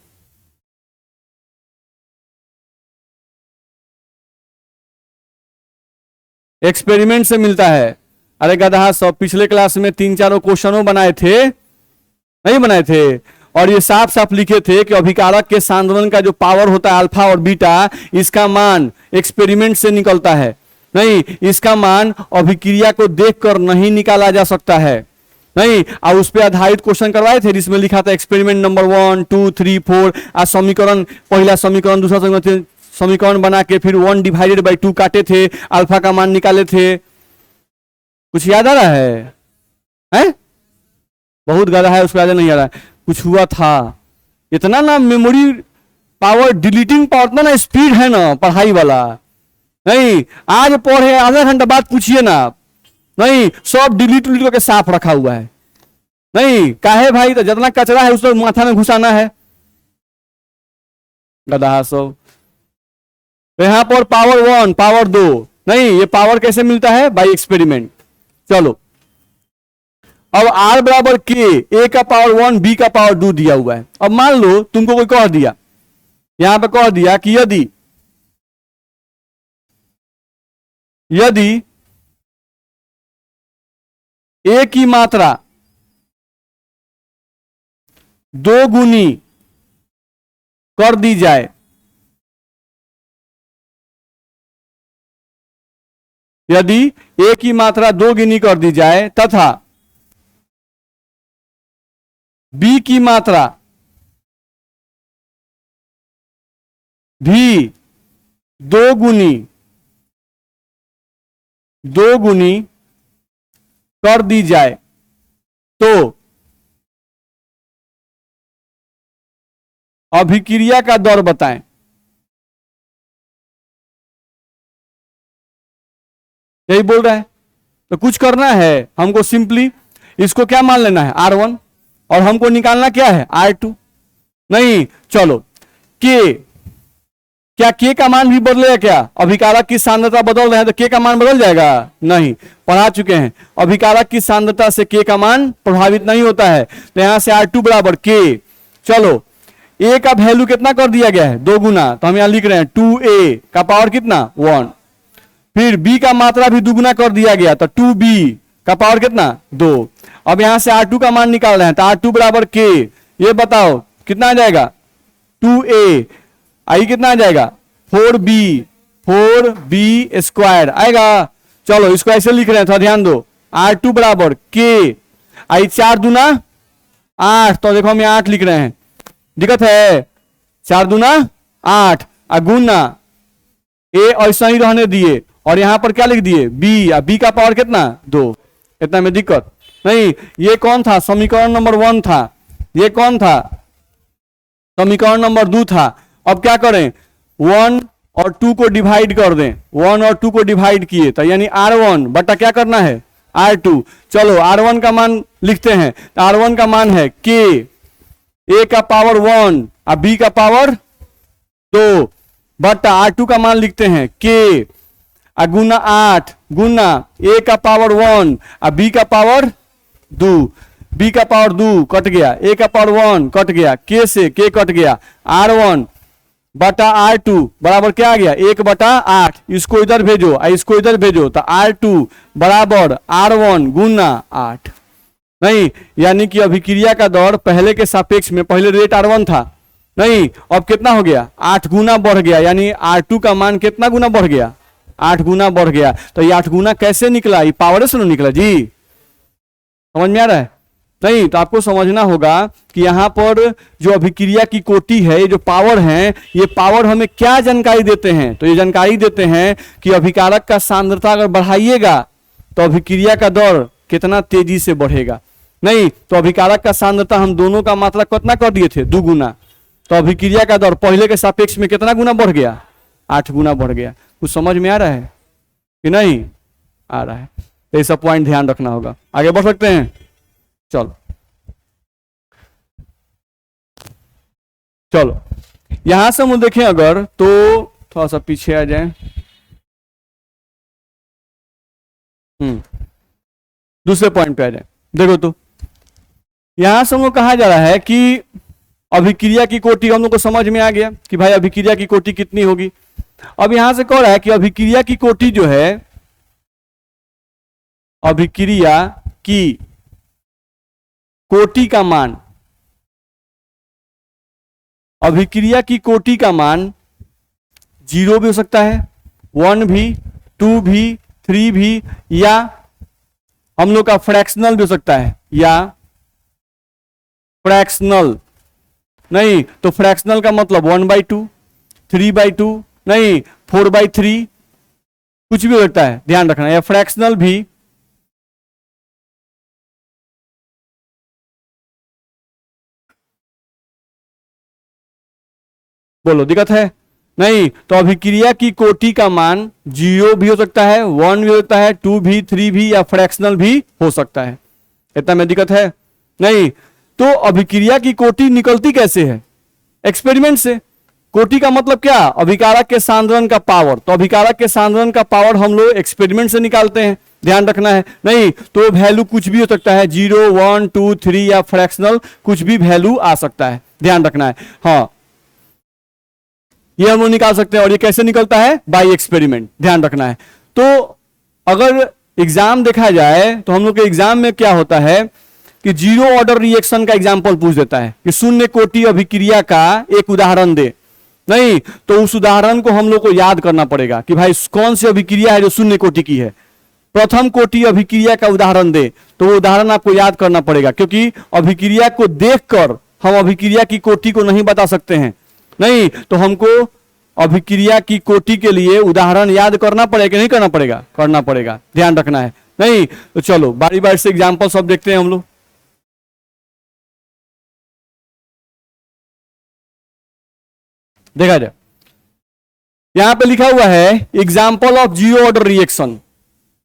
Speaker 1: एक्सपेरिमेंट से मिलता है। अरे गधा, सब पिछले क्लास में 3-4 क्वेश्चनों बनाए थे, नहीं बनाए थे, और ये साफ साफ लिखे थे कि अभिकारक के सांद्रण का जो पावर होता है अल्फा और बीटा, इसका मान एक्सपेरिमेंट से निकलता है, नहीं इसका मान अभिक्रिया को देखकर नहीं निकाला जा सकता है, नहीं। और उस पर आधारित क्वेश्चन करवाए थे जिसमें लिखा था एक्सपेरिमेंट नंबर 1, 2, 3, 4, आ समीकरण, पहला समीकरण दूसरा समीकरण बना के फिर 1 डिवाइडेड बाई 2 काटे थे, अल्फा का मान निकाले थे। कुछ याद आ रहा है? हैं? बहुत गधा है, उसको याद नहीं आ रहा है। कुछ हुआ था, इतना ना मेमोरी पावर, डिलीटिंग पावर, इतना ना स्पीड है ना पढ़ाई वाला, नहीं आज पढ़े आधा घंटा बाद पूछिए ना, नहीं सब डिलीट उलीट करके साफ रखा हुआ है, नहीं काहे भाई, तो जितना कचरा है उसको माथा में घुसाना है, गधा सब। तो यहां पर पावर 1 पावर 2, नहीं ये पावर कैसे मिलता है? By experiment. चलो अब R बराबर K, A का पावर 1 B का पावर 2 दिया हुआ है। अब मान लो तुमको कोई कह दिया, यहां पे कह दिया कि यदि A की मात्रा 2 गुनी कर दी जाए, यदि A की मात्रा 2 गुनी कर दी जाए तथा B की मात्रा भी 2 गुनी कर दी जाए, तो अभिक्रिया का दर बताएं। यही बोल रहा है। तो कुछ करना है हमको, सिंपली इसको क्या मान लेना है? R1, और हमको निकालना क्या है? R2। नहीं चलो K, क्या K का मान भी बदलेगा क्या? अभिकारक की सांद्रता बदल रहे हैं तो K का मान बदल जाएगा? नहीं, पढ़ा चुके हैं अभिकारक की सांद्रता से K का मान प्रभावित नहीं होता है। तो यहां से R2 बराबर K। चलो A का वैल्यू कितना कर दिया गया है? 2 गुना, तो हम यहां लिख रहे हैं 2A का पावर कितना? 1। फिर B का मात्रा भी 2 गुना कर दिया गया, तो 2B का पावर कितना? 2। अब यहां से R2 का मान निकाल रहे हैं, तो R2 बराबर K। ये बताओ कितना आ जाएगा? 2A, आई कितना आ जाएगा? 4B स्क्वायर आएगा। चलो इसको ऐसे लिख रहे हैं, थोड़ा ध्यान दो। R2 बराबर K, आई 4 दूना 8, तो देखो हम यहाँ 8 लिख रहे हैं, दिक्कत है? 4 दूना 8, गुना ए ऐसा ही रहने दिए और यहां पर क्या लिख दिए बी, बी का पावर कितना 2। इतना में दिक्कत नहीं। ये कौन था समीकरण नंबर 1 था, ये कौन था समीकरण नंबर 2 था। अब क्या करें 1 और 2 को डिवाइड कर दें, 1 और 2 को डिवाइड किए तो यानी R1 बटा क्या करना है R2। चलो R1 का मान लिखते हैं, तो R1 का मान है K, A का पावर 1 और B का पावर 2 बटा R2 का मान लिखते हैं K गुना 8 गुना A का पावर 1 और B का पावर 2, B का पावर 2 कट गया, A का पावर 1 कट गया, K से K कट गया, R1 बटा R2 बराबर क्या आ गया 1 बटा 8। इसको इधर भेजो और इसको इधर भेजो तो R2 बराबर R1 गुना 8। नहीं, यानी कि अभिक्रिया का दर पहले के सापेक्ष में पहले रेट R1 था, नहीं अब कितना हो गया 8 गुना बढ़ गया, यानी R2 का मान कितना गुना बढ़ गया 8 गुना बढ़ गया। तो ये 8 गुना कैसे निकला, ये पावर से निकला जी, समझ में आ रहा है। नहीं तो आपको समझना होगा कि यहां पर जो अभिक्रिया की कोटि है, ये जो पावर है, ये पावर हमें क्या जानकारी देते हैं, तो ये जानकारी देते हैं कि अभिकारक का सांद्रता अगर बढ़ाइएगा तो अभिक्रिया का दर कितना तेजी से बढ़ेगा। नहीं तो अभिकारक का सांद्रता हम दोनों का मात्रा कितना कर दिए थे 2 गुना, तो अभिक्रिया का दर पहले के सापेक्ष में कितना गुना बढ़ गया 8 गुना बढ़ गया। कुछ समझ में आ रहा है कि नहीं आ रहा है, तो ये सब पॉइंट ध्यान रखना होगा। आगे बढ़ सकते हैं, चलो चलो यहां से हम देखें अगर तो थोड़ा सा पीछे आ जाए, दूसरे पॉइंट पे आ जाए। देखो तो यहां से हमको कहा जा रहा है कि अभिक्रिया की कोटि हम लोग को समझ में आ गया कि भाई अभिक्रिया की कोटि कितनी होगी। अब यहां से कह रहा है कि अभिक्रिया की कोटि जो है, अभिक्रिया की कोटि का मान, अभिक्रिया की कोटि का मान 0 भी हो सकता है, 1 भी, 2 भी, 3 भी, या हम लोग का फ्रैक्शनल भी हो सकता है, या फ्रैक्शनल। नहीं तो फ्रैक्शनल का मतलब 1/2, 3/2, नहीं 4/3, कुछ भी हो सकता है, ध्यान रखना। या फ्रैक्शनल भी बोलो दिक्कत है नहीं, तो अभिक्रिया की कोटि का मान 0 भी हो सकता है, 1 भी हो सकता है, 2 भी, 3 भी, या फ्रैक्शनल भी हो सकता है। इतना में दिक्कत है नहीं। तो अभिक्रिया की कोटि निकलती कैसे है एक्सपेरिमेंट से। कोटि का मतलब क्या, अभिकारक के सांद्रण का पावर, तो अभिकारक के सांद्रण का पावर हम लोग एक्सपेरिमेंट से निकालते हैं, ध्यान रखना है। नहीं तो वैल्यू कुछ भी हो सकता है, 0, 1, 2, 3 या फ्रैक्शनल कुछ भी वैल्यू आ सकता है, ध्यान रखना है। हाँ ये हम लोग निकाल सकते हैं, और ये कैसे निकलता है बाय एक्सपेरिमेंट, ध्यान रखना है। तो अगर एग्जाम देखा जाए तो हम लोग के एग्जाम में क्या होता है कि 0 ऑर्डर रिएक्शन का एग्जाम्पल पूछ देता है कि शून्य कोटि अभिक्रिया का एक उदाहरण दे। नहीं तो उस उदाहरण को हम लोग को याद करना पड़ेगा कि भाई कौन सी अभिक्रिया है जो शून्य कोटि की है। प्रथम कोटि अभिक्रिया का उदाहरण दे तो वो उदाहरण आपको याद करना पड़ेगा, क्योंकि अभिक्रिया को देखकर हम अभिक्रिया की कोटि को नहीं बता सकते हैं। नहीं तो हमको अभिक्रिया की कोटि के लिए उदाहरण याद करना पड़ेगा कि नहीं करना पड़ेगा, करना पड़ेगा, ध्यान रखना है। नहीं तो चलो बारी बारी से एग्जाम्पल सब देखते हैं हम लोग। देखा जाए यहां पे लिखा हुआ है example of 0 order reaction.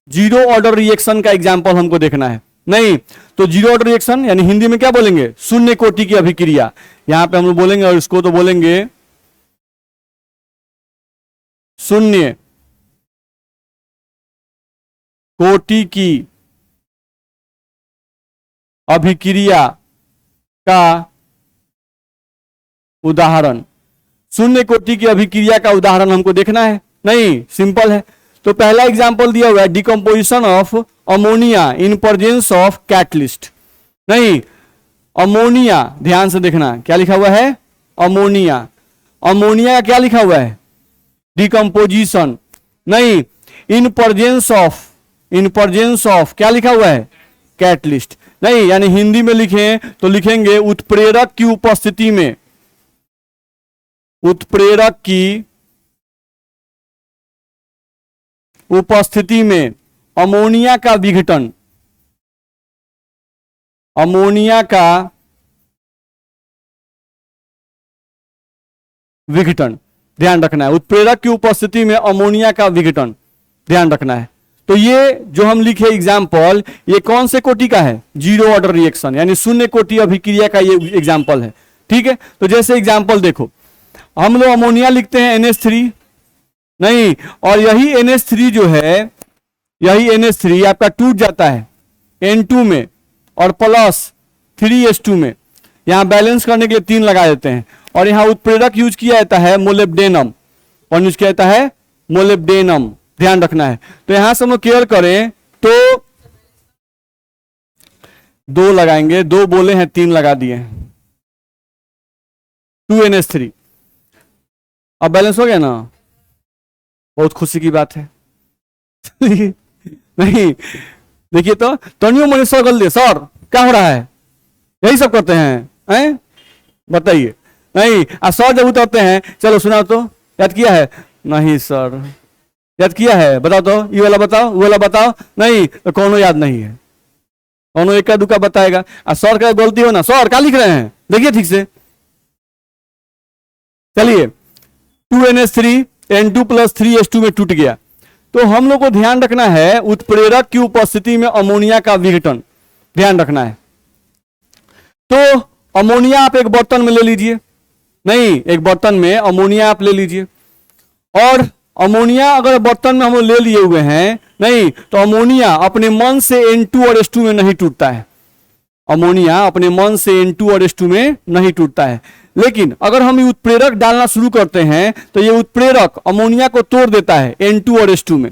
Speaker 1: 0 order reaction का एग्जाम्पल हमको देखना है। नहीं तो 0 ऑर्डर रिएक्शन यानी हिंदी में क्या बोलेंगे, शून्य कोटि की अभिक्रिया। यहां पे हम लोग बोलेंगे, और इसको तो बोलेंगे शून्य कोटि की अभिक्रिया का उदाहरण। शून्य कोटि की अभिक्रिया का उदाहरण हमको देखना है। नहीं सिंपल है। तो पहला एग्जांपल दिया हुआ है decomposition of ammonia in presence of catalyst. नहीं अमोनिया, ध्यान से देखना क्या लिखा हुआ है, अमोनिया। अमोनिया का क्या लिखा हुआ है, डिकम्पोजिशन। नहीं इन प्रेजेंस ऑफ क्या लिखा हुआ है, कैटलिस्ट। नहीं यानी हिंदी में लिखें तो लिखेंगे उत्प्रेरक की उपस्थिति में, उत्प्रेरक की उपस्थिति में अमोनिया का विघटन, अमोनिया का विघटन ध्यान रखना है। उत्प्रेरक की उपस्थिति में अमोनिया का विघटन ध्यान रखना है। तो ये जो हम लिखे एग्जाम्पल, ये कौन से कोटि का है? जीरो ऑर्डर रिएक्शन, यानी शून्य कोटि अभिक्रिया का ये एग्जाम्पल है। ठीक है, तो जैसे एग्जाम्पल देखो, हम लोग अमोनिया लिखते हैं NH3 नहीं, और यही NH3 जो है, यही NH3 आपका टूट जाता है N2 में और प्लस 3H2 में। यहां बैलेंस करने के लिए 3 लगा देते हैं, और यहां उत्प्रेरक यूज किया जाता है मोलिब्डेनम, और यूज किया जाता है मोलिब्डेनम, ध्यान रखना है। तो यहां से हम लोग केयर करें तो 2 लगाएंगे, 2 बोले हैं 3 लगा दिए, 2NH3। अब बैलेंस हो गया ना, बहुत खुशी की बात है। नहीं देखिए तो तनियो मुझे सर गल दे, सर क्या हो रहा है, यही सब करते हैं बताइए। नहीं, सर जब उतरते हैं, चलो सुनाओ तो, याद किया है? नहीं सर, याद किया है? बताओ तो, ये वाला बताओ, वो वाला बताओ। नहीं तो कोनो याद नहीं है, कोनो एक का दुका बताएगा। सर का गलती हो ना, सर क्या लिख रहे हैं देखिए ठीक से। चलिए 2NH3 N2 प्लस 3H2 में टूट गया। तो हम लोग को ध्यान रखना है उत्प्रेरक की उपस्थिति में अमोनिया का विघटन, ध्यान रखना है। तो अमोनिया आप एक बर्तन में ले लीजिए, नहीं एक बर्तन में अमोनिया आप ले लीजिए, और अमोनिया अगर बर्तन में हम लोग ले लिए हुए हैं, नहीं तो अमोनिया अपने मन से N2 और H2 में नहीं टूटता है। अमोनिया अपने मन से N2 और H2 में नहीं टूटता है। लेकिन अगर हम ये उत्प्रेरक डालना शुरू करते हैं तो ये उत्प्रेरक अमोनिया को तोड़ देता है N2 और H2 में।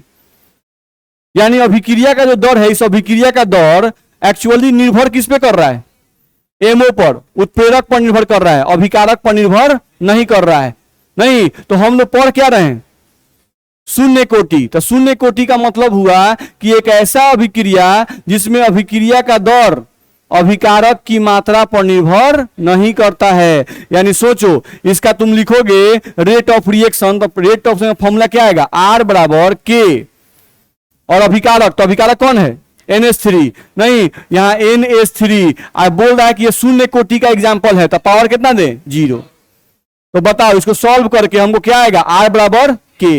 Speaker 1: यानी अभिक्रिया का जो दर है, इस अभिक्रिया का दर एक्चुअली निर्भर किस पे कर रहा है? एमओ पर, उत्प्रेरक पर निर्भर कर रहा है, अभिकारक पर निर्भर नहीं कर रहा है। नहीं तो हम लोग पढ़ क्या रहे हैं? शून्य कोटि। तो शून्य कोटि का मतलब हुआ कि एक ऐसा अभिक्रिया जिसमें अभिक्रिया का दर अभिकारक की मात्रा पर निर्भर नहीं करता है। यानी सोचो, इसका तुम लिखोगे रेट ऑफ रिएक्शन, तो रेट ऑफ फॉर्मूला क्या आएगा? R बराबर K, और अभिकारक, तो अभिकारक कौन है? NH3। नहीं, यहां NH3 बोल रहा है कि ये शून्य कोटि का एग्जाम्पल है, तो पावर कितना दे? 0। तो बताओ इसको सॉल्व करके हमको क्या आएगा? R बराबर K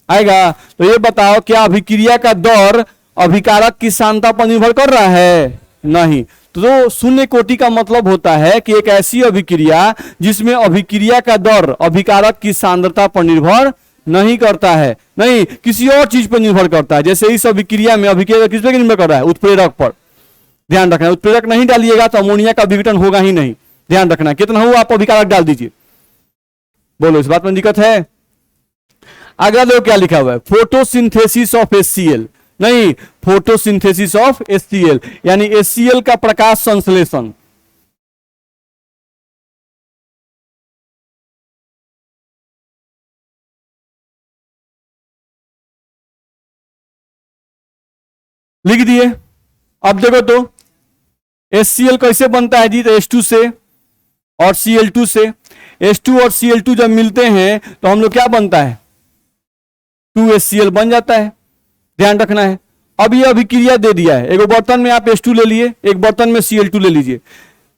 Speaker 1: आएगा। तो ये बताओ क्या अभिक्रिया का दर अभिकारक की सांद्रता पर निर्भर कर रहा है? नहीं। तो शून्य कोटि का मतलब होता है कि एक ऐसी अभिक्रिया जिसमें अभिक्रिया का दर अभिकारक की सांद्रता पर निर्भर नहीं करता है, नहीं किसी और चीज पर निर्भर करता है। जैसे इस अभिक्रिया में अभिक्रिया किस पे निर्भर कर रहा है? उत्प्रेरक पर। ध्यान रखना, उत्प्रेरक नहीं डालिएगा तो अमोनिया का विघटन होगा ही नहीं। ध्यान रखना, कितना हुआ आप अभिकारक डाल दीजिए। बोलो, इस बात में दिक्कत है? अगला देखो क्या लिखा हुआ है, फोटोसिंथेसिस ऑफ HCl। नहीं, फोटोसिंथेसिस ऑफ HCl यानी HCl का प्रकाश संश्लेषण। लिख दिए। अब देखो तो HCl कैसे बनता है जी? तो H2 से और Cl2 से। H2 और Cl2 जब मिलते हैं तो हम लोग क्या बनता है? 2HCl बन जाता है। ध्यान रखना है। अब ये अभिक्रिया दे दिया है, एक बर्तन में आप H2 ले लिए, एक बर्तन में Cl2 ले लीजिए।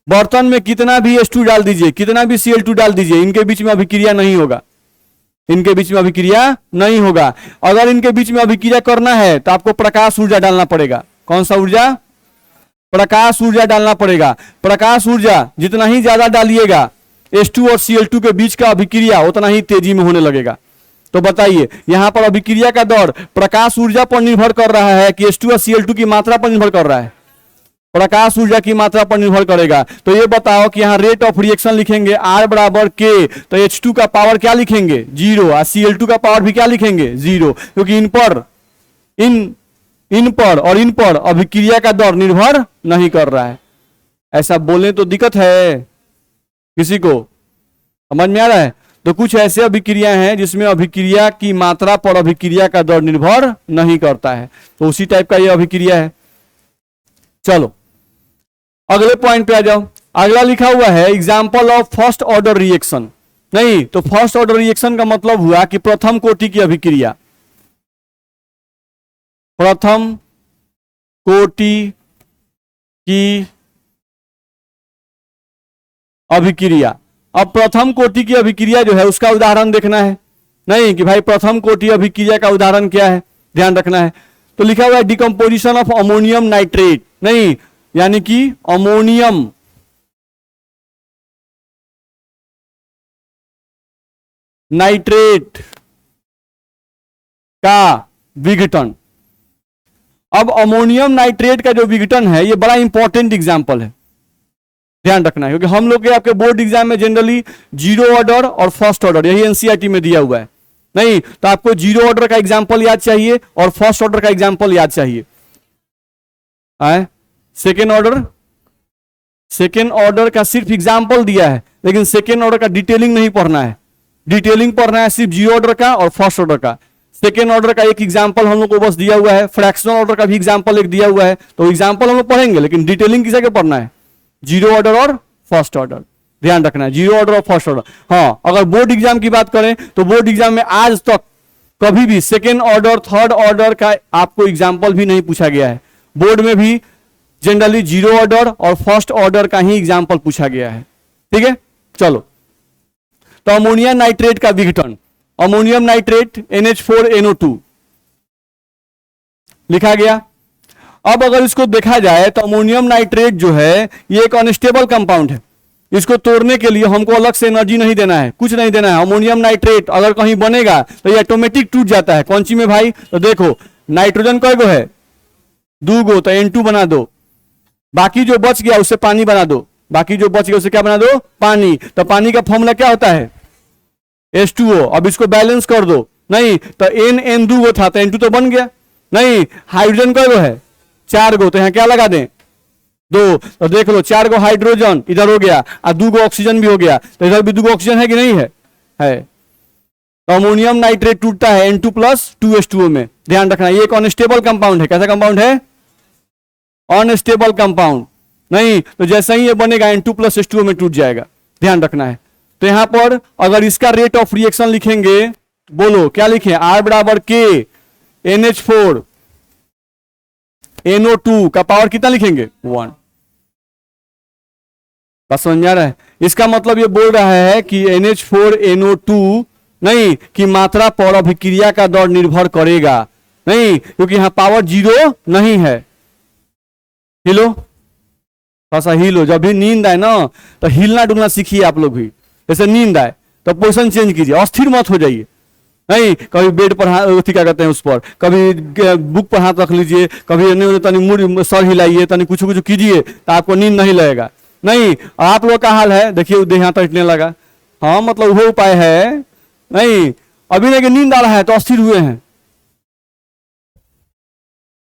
Speaker 1: बर्तन में कितना भी H2 डाल दीजिए, कितना भी Cl2 डाल दीजिए, इनके बीच में अभिक्रिया नहीं होगा, इनके बीच में अभिक्रिया नहीं होगा। अगर इनके बीच में अभिक्रिया करना है तो आपको प्रकाश ऊर्जा डालना पड़ेगा। कौन सा ऊर्जा? प्रकाश ऊर्जा डालना पड़ेगा। प्रकाश ऊर्जा जितना ही ज्यादा डालिएगा H2 और Cl2 के बीच का अभिक्रिया उतना ही तेजी में होने लगेगा। तो बताइए, यहां पर अभिक्रिया का दर प्रकाश ऊर्जा पर निर्भर कर रहा है कि H2 और Cl2 की मात्रा पर निर्भर कर रहा है? प्रकाश ऊर्जा की मात्रा पर निर्भर करेगा। तो ये बताओ कि यहां रेट ऑफ रिएक्शन लिखेंगे R बराबर K, तो H2 का पावर क्या लिखेंगे? 0, और Cl2 का पावर भी क्या लिखेंगे? 0, क्योंकि इन पर अभिक्रिया का दर निर्भर नहीं कर रहा है। ऐसा बोलने तो दिक्कत है किसी को? समझ में आ रहा है? तो कुछ ऐसे अभिक्रिया हैं जिसमें अभिक्रिया की मात्रा पर अभिक्रिया का दर निर्भर नहीं करता है, तो उसी टाइप का यह अभिक्रिया है। चलो अगले पॉइंट पे आ जाओ। अगला लिखा हुआ है example of first order reaction. नहीं, तो फर्स्ट ऑर्डर रिएक्शन का मतलब हुआ कि प्रथम कोटि की अभिक्रिया। प्रथम कोटि की अभिक्रिया। अब प्रथम कोटि की अभिक्रिया जो है उसका उदाहरण देखना है, नहीं कि भाई प्रथम कोटि अभिक्रिया का उदाहरण क्या है, ध्यान रखना है। तो लिखा हुआ है डिकम्पोजिशन ऑफ अमोनियम नाइट्रेट, नहीं यानी कि अमोनियम नाइट्रेट का विघटन। अब अमोनियम नाइट्रेट का जो विघटन है ये बड़ा इंपॉर्टेंट एग्जाम्पल है, ध्यान रखना है, क्योंकि हम लोग के आपके बोर्ड एग्जाम में जनरली जीरो ऑर्डर और फर्स्ट ऑर्डर यही एनसीईआरटी में दिया हुआ है, नहीं तो आपको जीरो ऑर्डर का एग्जाम्पल याद चाहिए और फर्स्ट ऑर्डर का एग्जाम्पल याद चाहिए। सेकेंड ऑर्डर का सिर्फ एग्जाम्पल दिया है, लेकिन सेकेंड ऑर्डर का डिटेलिंग नहीं पढ़ना है, डिटेलिंग पढ़ना है सिर्फ जीरो ऑर्डर का और फर्स्ट ऑर्डर का। सेकेंड ऑर्डर का एक एग्जाम्पल हम लोग को बस दिया हुआ है, फ्रैक्शनल ऑर्डर का भी एग्जाम्पल एक दिया हुआ है, तो एग्जाम्पल हम लोग पढ़ेंगे, लेकिन डिटेलिंग किसे के पढ़ना है, जीरो ऑर्डर और फर्स्ट ऑर्डर, ध्यान रखना है, जीरो ऑर्डर और फर्स्ट ऑर्डर। हाँ, अगर बोर्ड एग्जाम की बात करें तो बोर्ड एग्जाम में आज तक कभी भी सेकेंड ऑर्डर थर्ड ऑर्डर का आपको एग्जाम्पल भी नहीं पूछा गया है, बोर्ड में भी जनरली जीरो ऑर्डर और फर्स्ट ऑर्डर का ही एग्जाम्पल पूछा गया है, ठीक है। चलो, तो अमोनियम नाइट्रेट का विघटन, अमोनियम नाइट्रेट NH4NO2 लिखा गया। अब अगर इसको देखा जाए तो अमोनियम नाइट्रेट जो है ये एक अनस्टेबल कंपाउंड है, इसको तोड़ने के लिए हमको अलग से एनर्जी नहीं देना है, कुछ नहीं देना है। अमोनियम नाइट्रेट अगर कहीं बनेगा तो ये ऑटोमेटिक टूट जाता है। कौन सी में भाई, तो देखो नाइट्रोजन कई गो है, 2 गो, तो N2 बना दो, बाकी जो बच गया उससे पानी बना दो, बाकी जो बच गया उससे क्या बना दो, पानी। तो पानी का फॉर्मूला क्या होता है, H2O। अब इसको बैलेंस कर दो, नहीं तो N2 गो था तो N2 तो बन गया, नहीं हाइड्रोजन कई गो है, 4 गो, तो यहाँ क्या लगा दें, 2, तो देख लो 4 गो हाइड्रोजन इधर हो गया और 2 गो ऑक्सीजन भी हो गया, तो इधर भी 2 गो ऑक्सीजन है कि नहीं है, है। तो अमोनियम नाइट्रेट टूटता है N2 + 2H2O में, ध्यान रखना ये एक अनस्टेबल कंपाउंड है। कैसा कंपाउंड है, अनस्टेबल कंपाउंड, नहीं तो जैसे ही ये बनेगा N2 + H2O में टूट जाएगा, ध्यान रखना है। तो यहां पर अगर इसका रेट ऑफ रिएक्शन लिखेंगे, बोलो क्या लिखें, R = K NH4NO2 का पावर कितना लिखेंगे, 1। बस समझ आ रहा है, इसका मतलब ये बोल रहा है कि NH4NO2 नहीं की मात्रा पर अभिक्रिया का दर निर्भर करेगा, नहीं क्योंकि यहां पावर 0 नहीं है। हिलो, थोड़ा हिलो, जब भी नींद आए ना तो हिलना डुलना सीखिए आप लोग भी, जैसे नींद आए तो पोजीशन चेंज कीजिए, अस्थिर मत हो जाइए, नहीं कभी बेड पर हाथ क्या कहते हैं उस पर, कभी बुक पर हाथ रख लीजिए, कभी तनी मुड़ सर हिलाइए, तनी कुछ कुछ कीजिए तो आपको नींद नहीं लगेगा। नहीं आप लोग का हाल है, देखिए देह हाथ इतने लगा, हाँ मतलब वो उपाय है, नहीं अभी नहीं कि नींद आ रहा है तो अस्थिर हुए हैं,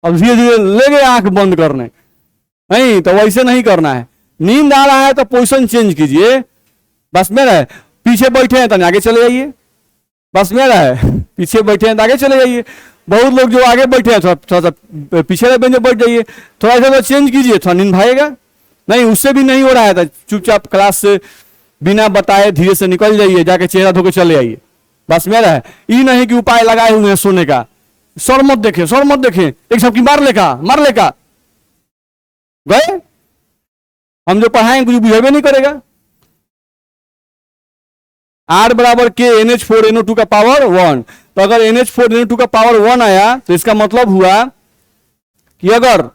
Speaker 1: अब धीरे धीरे ले गए आंख बंद करने, नहीं तो वैसे नहीं करना है। नींद आ रहा है तो पोजीशन चेंज कीजिए, बस में रहे, पीछे बैठे हैं तो आगे चले जाइए, बस में रहे, पीछे बैठे हैं तो आगे चले जाइए। बहुत लोग जो आगे बैठे हैं थोड़ा सा पीछे बेंच में बैठ जाइए, थोड़ा सा चेंज कीजिए, थोड़ा नींद भागेगा। नहीं उससे भी नहीं हो रहा है तो चुपचाप क्लास से बिना बताए धीरे से निकल जाइए, जाके चेहरा धो के चले आइए, बस में रहे। ये नहीं कि उपाय लगाए हुए हैं सोने का, सर मत देखे, सर मत देखे, एक सबकी मार लेगा गए, हम जो पढ़ाएंगे कुछ बुझेबे नहीं करेगा। R = K NH4NO2 का पावर 1, तो अगर NH4NO2 का पावर 1 आया तो इसका मतलब हुआ कि अगर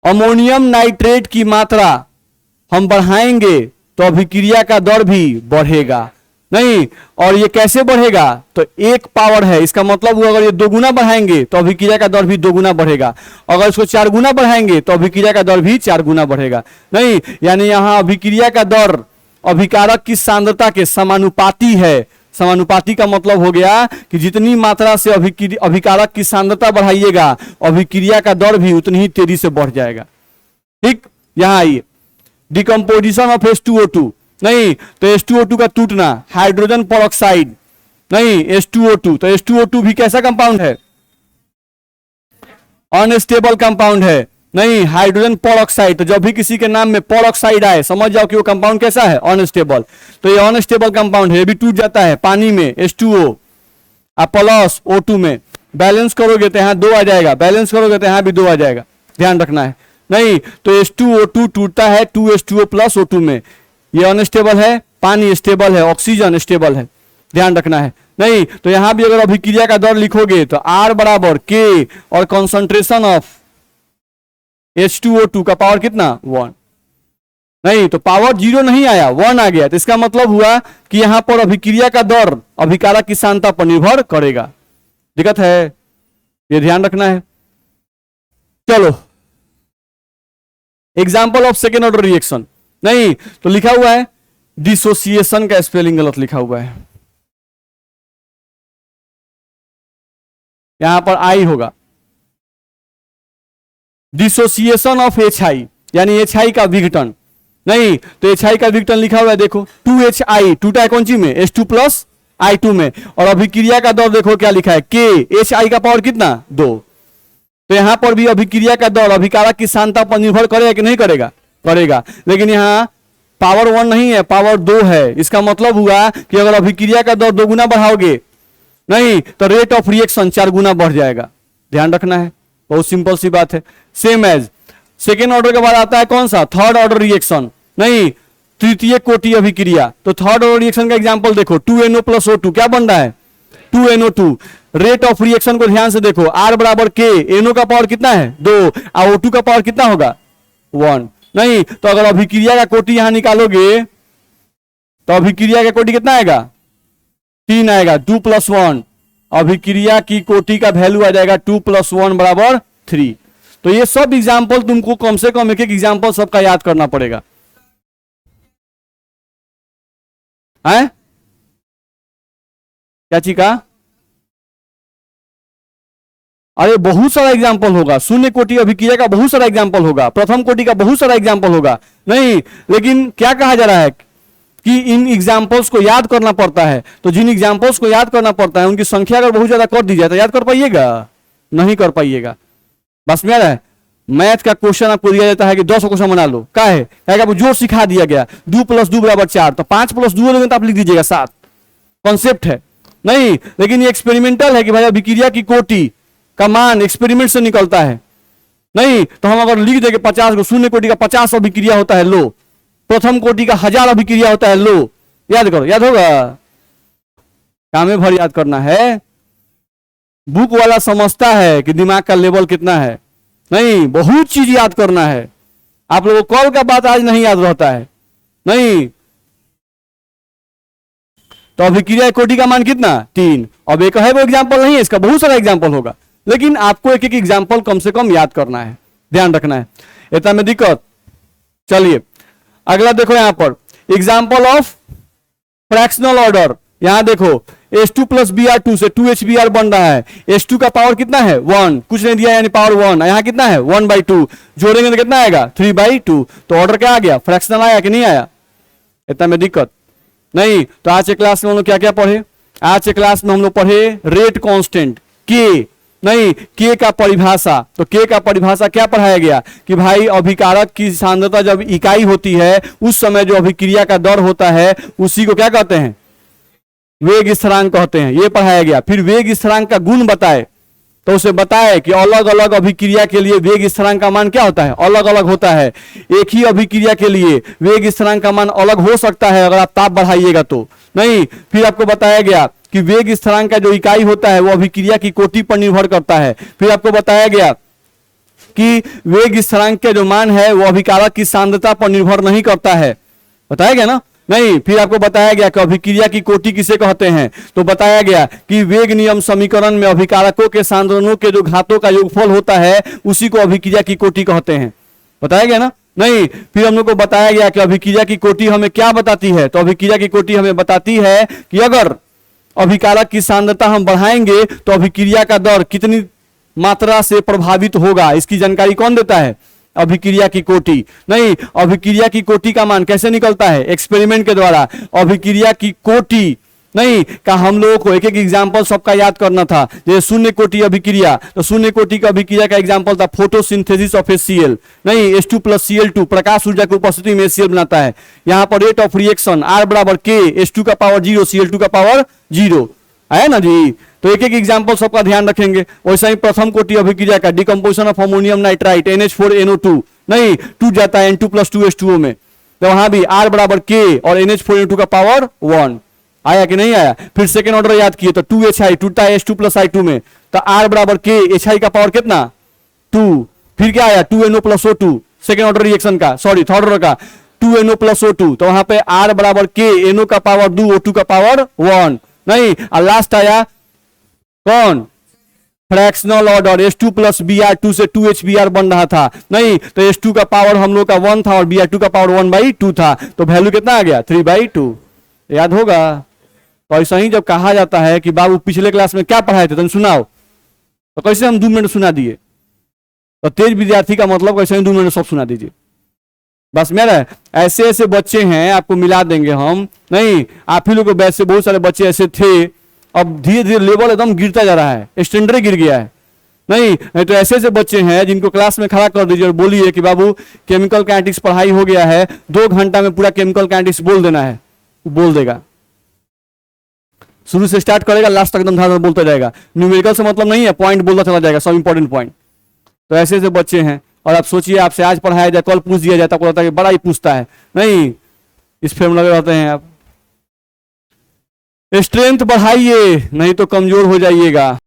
Speaker 1: अमोनियम नाइट्रेट की मात्रा हम बढ़ाएंगे तो अभिक्रिया का दर भी बढ़ेगा, नहीं और ये कैसे बढ़ेगा, तो 1 पावर है, इसका मतलब हुआ अगर ये 2 गुना बढ़ाएंगे तो अभिक्रिया का दर भी 2 गुना बढ़ेगा, अगर इसको 4 गुना बढ़ाएंगे तो अभिक्रिया का दर भी 4 गुना बढ़ेगा, नहीं यानी यहां अभिक्रिया का दर अभिकारक की सांद्रता के समानुपाती है। समानुपाती का मतलब हो गया कि जितनी मात्रा से अभिकारक की सांद्रता बढ़ाइएगा अभिक्रिया का दर भी उतनी ही तेजी से बढ़ जाएगा। ठीक, यहां आइए, डिकम्पोजिशन ऑफ H2O2, नहीं तो H2O2 का टूटना, हाइड्रोजन पेरोक्साइड, नहीं H2O2, तो H2O2 भी कैसा कंपाउंड है, अनस्टेबल कंपाउंड है, नहीं हाइड्रोजन पेरोक्साइड। तो जब भी किसी के नाम में पेरोक्साइड आए समझ जाओ कि वो कंपाउंड कैसा है, अनस्टेबल। तो ये अनस्टेबल कंपाउंड है, ये भी टूट जाता है पानी में H2O प्लस O2 में, बैलेंस करोगे तो यहाँ 2 आ जाएगा, बैलेंस करोगे तो यहाँ भी 2 आ जाएगा, ध्यान रखना है। नहीं तो H2O2 टूटता है 2H2O प्लस O2 में, ये अनस्टेबल है, पानी स्टेबल है, ऑक्सीजन स्टेबल है, ध्यान रखना है। नहीं तो यहां भी अगर अभिक्रिया का दर लिखोगे तो R बराबर K और कंसंट्रेशन ऑफ H2O2 का पावर कितना 1। नहीं तो पावर 0 नहीं आया, 1 आ गया, तो इसका मतलब हुआ कि यहां पर अभिक्रिया का दर अभिकारक की सांद्रता पर निर्भर करेगा। दिक्कत है, ये ध्यान रखना है। चलो example of second order reaction. नहीं तो लिखा हुआ है डिसोसिएशन का स्पेलिंग गलत लिखा हुआ है, यहां पर आई होगा। डिसोसिएशन ऑफ HI यानी HI का विघटन। नहीं तो HI का विघटन लिखा हुआ है, देखो 2HI टूटा है कौन सी में, H2 प्लस I2 में, और अभिक्रिया का दर देखो क्या लिखा है K, HI का पावर कितना 2। तो यहां पर भी अभिक्रिया का दर अभिकारक की सांद्रता पर निर्भर करेगा कि नहीं करेगा, करेगा। लेकिन यहां पावर 1 नहीं है, पावर 2 है। इसका मतलब हुआ कि अगर अभिक्रिया का दर 2 गुना बढ़ाओगे नहीं तो रेट ऑफ रिएक्शन 4 गुना बढ़ जाएगा, ध्यान रखना है, बहुत सिंपल सी बात है। सेम एज सेकेंड ऑर्डर के बाद आता है कौन सा, थर्ड ऑर्डर रिएक्शन। नहीं तृतीय कोटि अभिक्रिया, तो थर्ड ऑर्डर रिएक्शन का एग्जांपल देखो 2NO प्लस O2 क्या बन रहा है 2NO2। रेट ऑफ रिएक्शन को ध्यान से देखो, R बराबर K, NO का पावर कितना है 2 और O2 का पावर कितना होगा 1। नहीं तो अगर अभिक्रिया का कोटि यहां निकालोगे तो अभिक्रिया का कोटि कितना आएगा 3 आएगा, 2 + 1, अभिक्रिया की कोटि का वैल्यू आ जाएगा 2 + 1 बराबर 3। तो ये सब एग्जाम्पल तुमको कम से कम एक एक एग्जाम्पल सबका याद करना पड़ेगा है। क्या चीज का, अरे बहुत सारा एग्जाम्पल होगा, शून्य कोटि अभिक्रिया का बहुत सारा एग्जाम्पल होगा, प्रथम कोटि का बहुत सारा एग्जाम्पल होगा। नहीं लेकिन क्या कहा जा रहा है कि इन एग्जाम्पल्स को याद करना पड़ता है। तो जिन एग्जाम्पल्स को याद करना पड़ता है उनकी संख्या अगर बहुत ज्यादा कर दी जाए तो याद कर पाइएगा, नहीं कर पाइएगा। बस में है मैथ का क्वेश्चन आपको दिया जाता है कि 200 क्वेश्चन बना लो, क्या है आपको जोर सिखा दिया गया 2 + 2 बराबर 4, तो 5 + 2 लोगे तो आप लिख दीजिएगा 7, कॉन्सेप्ट है। नहीं लेकिन ये एक्सपेरिमेंटल है कि भाई अभिक्रिया की कोटि का मान एक्सपेरिमेंट से निकलता है। नहीं तो हम अगर लिख देंगे 50 को, शून्य कोटि का 50 अभिक्रिया होता है लो, प्रथम कोटि का 1000 अभिक्रिया होता है लो, याद करो, याद होगा, काम भर याद करना है। बुक वाला समझता है कि दिमाग का लेवल कितना है, नहीं बहुत चीज याद करना है। आप लोगों को कॉल का बात आज नहीं याद रहता है। नहीं तो अभिक्रिया कोटि का मान कितना 3। अब एक है वो एग्जाम्पल नहीं है, इसका बहुत सारा एग्जाम्पल होगा, लेकिन आपको एक एक एग्जाम्पल कम से कम याद करना है, ध्यान रखना है, इतना में दिक्कत। चलिए अगला देखो यहां पर एग्जाम्पल ऑफ फ्रैक्शनल ऑर्डर। यहां देखो H2 + Br2 से 2HBr बन रहा है, H2 का पावर कितना है 1, कुछ नहीं दिया यानी पावर 1, यहां कितना है 1/2, जोड़ेंगे तो कितना आएगा 3/2। तो ऑर्डर क्या आ गया, फ्रैक्शनल आया कि नहीं आया, इतना में दिक्कत नहीं। तो आज के क्लास में हम लोग क्या क्या पढ़े, आज के क्लास में हम लोग पढ़े रेट कांस्टेंट K। नहीं K का परिभाषा, तो K का परिभाषा क्या पढ़ाया गया कि भाई अभिकारक की सांद्रता जब इकाई होती है उस समय जो अभिक्रिया का दर होता है उसी को क्या कहते हैं, वेग स्थिरांक कहते हैं, ये पढ़ाया गया। फिर वेग स्थिरांक का गुण बताए, तो उसे बताए कि अलग अलग अभिक्रिया के लिए वेग स्थिरांक का मान क्या होता है, अलग अलग होता है। एक ही अभिक्रिया के लिए वेग स्थिरांक का मान अलग हो सकता है अगर आप ताप बढ़ाइएगा तो। नहीं फिर आपको बताया गया कि वेग स्थिरांक का जो इकाई होता है वो अभिक्रिया की कोटि पर निर्भर करता है। फिर आपको बताया गया कि वेग स्थिरांक के जो मान है वो अभिकारक की सांद्रता पर निर्भर नहीं करता है, बताया गया ना। नहीं फिर आपको बताया गया कि अभिक्रिया की कोटि किसे कहते हैं, तो बताया गया कि वेग नियम समीकरण में अभिकारकों के सांद्रणों के जो घातों का योगफल होता है उसी को अभिक्रिया की कोटि कहते हैं, बताया गया ना। नहीं फिर हम लोग को बताया गया कि अभिक्रिया की कोटि हमें क्या बताती है, तो अभिक्रिया की कोटि हमें बताती है कि अगर अभिकारक की सांद्रता हम बढ़ाएंगे तो अभिक्रिया का दर कितनी मात्रा से प्रभावित होगा, इसकी जानकारी कौन देता है, अभिक्रिया की कोटि। नहीं अभिक्रिया की कोटि का मान कैसे निकलता है, एक्सपेरिमेंट के द्वारा। अभिक्रिया की कोटि नहीं का हम लोगों को एक एक एग्जाम्पल सबका याद करना था। जैसे शून्य कोटि अभिक्रिया, तो शून्य कोटि का अभिक्रिया का एग्जाम्पल था फोटोसिंथेसिस ऑफ HCl। नहीं H2 + Cl2 प्रकाश ऊर्जा की उपस्थिति में HCl बनाता है। यहां पर रेट ऑफ रिएक्शन R बराबर K, H2 का पावर 0, Cl2 का पावर 0। आया ना जी। तो एक एक एग्जांपल सबका ध्यान रखेंगे। वैसे ही प्रथम कोटि अभिक्रिया का decomposition of ammonium nitrite NH4NO2, नहीं टूट जाता है N2+2H2O में, तो वहां भी R बराबर K और NH4NO2 का पावर 1 आया कि नहीं आया। फिर सेकेंड ऑर्डर याद किए तो 2HI टूटता है H2+I2 में, तो R बराबर K, HI का पावर कितना 2। फिर क्या आया 2NO+O2 सेकेंड ऑर्डर रिएक्शन का, सॉरी थर्ड ऑर्डर का 2NO+O2, तो वहां पे R बराबर K, NO का पावर 2, O2 का पावर 1, नहीं। और लास्ट आया कौन फ्रैक्शनल ऑर्डर H2+Br2 से 2HBr बन रहा था, नहीं तो H2 का पावर हम लोग का 1 था और Br2 का पावर 1/2 था, तो वैल्यू कितना आ गया 3/2, याद होगा। तो ऐसा ही जब कहा जाता है कि बाबू पिछले क्लास में क्या पढ़ाए थे तुम सुनाओ, तो कैसे हम 2 मिनट सुना दिए, तो तेज विद्यार्थी का मतलब कैसे 2 मिनट सब सुना दीजिए बस। मेरा ऐसे ऐसे बच्चे हैं, आपको मिला देंगे हम, नहीं आप ही लोग के बैच से बहुत सारे बच्चे ऐसे थे, अब धीरे धीरे लेवल एकदम गिरता जा रहा है, स्टैंडर्ड गिर गया है, नहीं तो ऐसे ऐसे बच्चे हैं जिनको क्लास में खड़ा कर दीजिए और बोलिए कि बाबू केमिकल काइनेटिक्स पढ़ाई हो गया है, 2 घंटा में पूरा केमिकल काइनेटिक्स बोल देना है, बोल देगा, शुरू से स्टार्ट करेगा लास्ट तक एकदम धार बोलता जाएगा। न्यूमेरिकल से मतलब नहीं है, पॉइंट बोलता चला जाएगा, सब इंपॉर्टेंट पॉइंट। तो ऐसे ऐसे बच्चे हैं, और आप सोचिए आपसे आज पढ़ाया जाए कल पूछ दिया जाता, है बड़ा ही पूछता है, नहीं इस फेम लगे रहते हैं आप। स्ट्रेंथ बढ़ाइए नहीं तो कमजोर हो जाइएगा।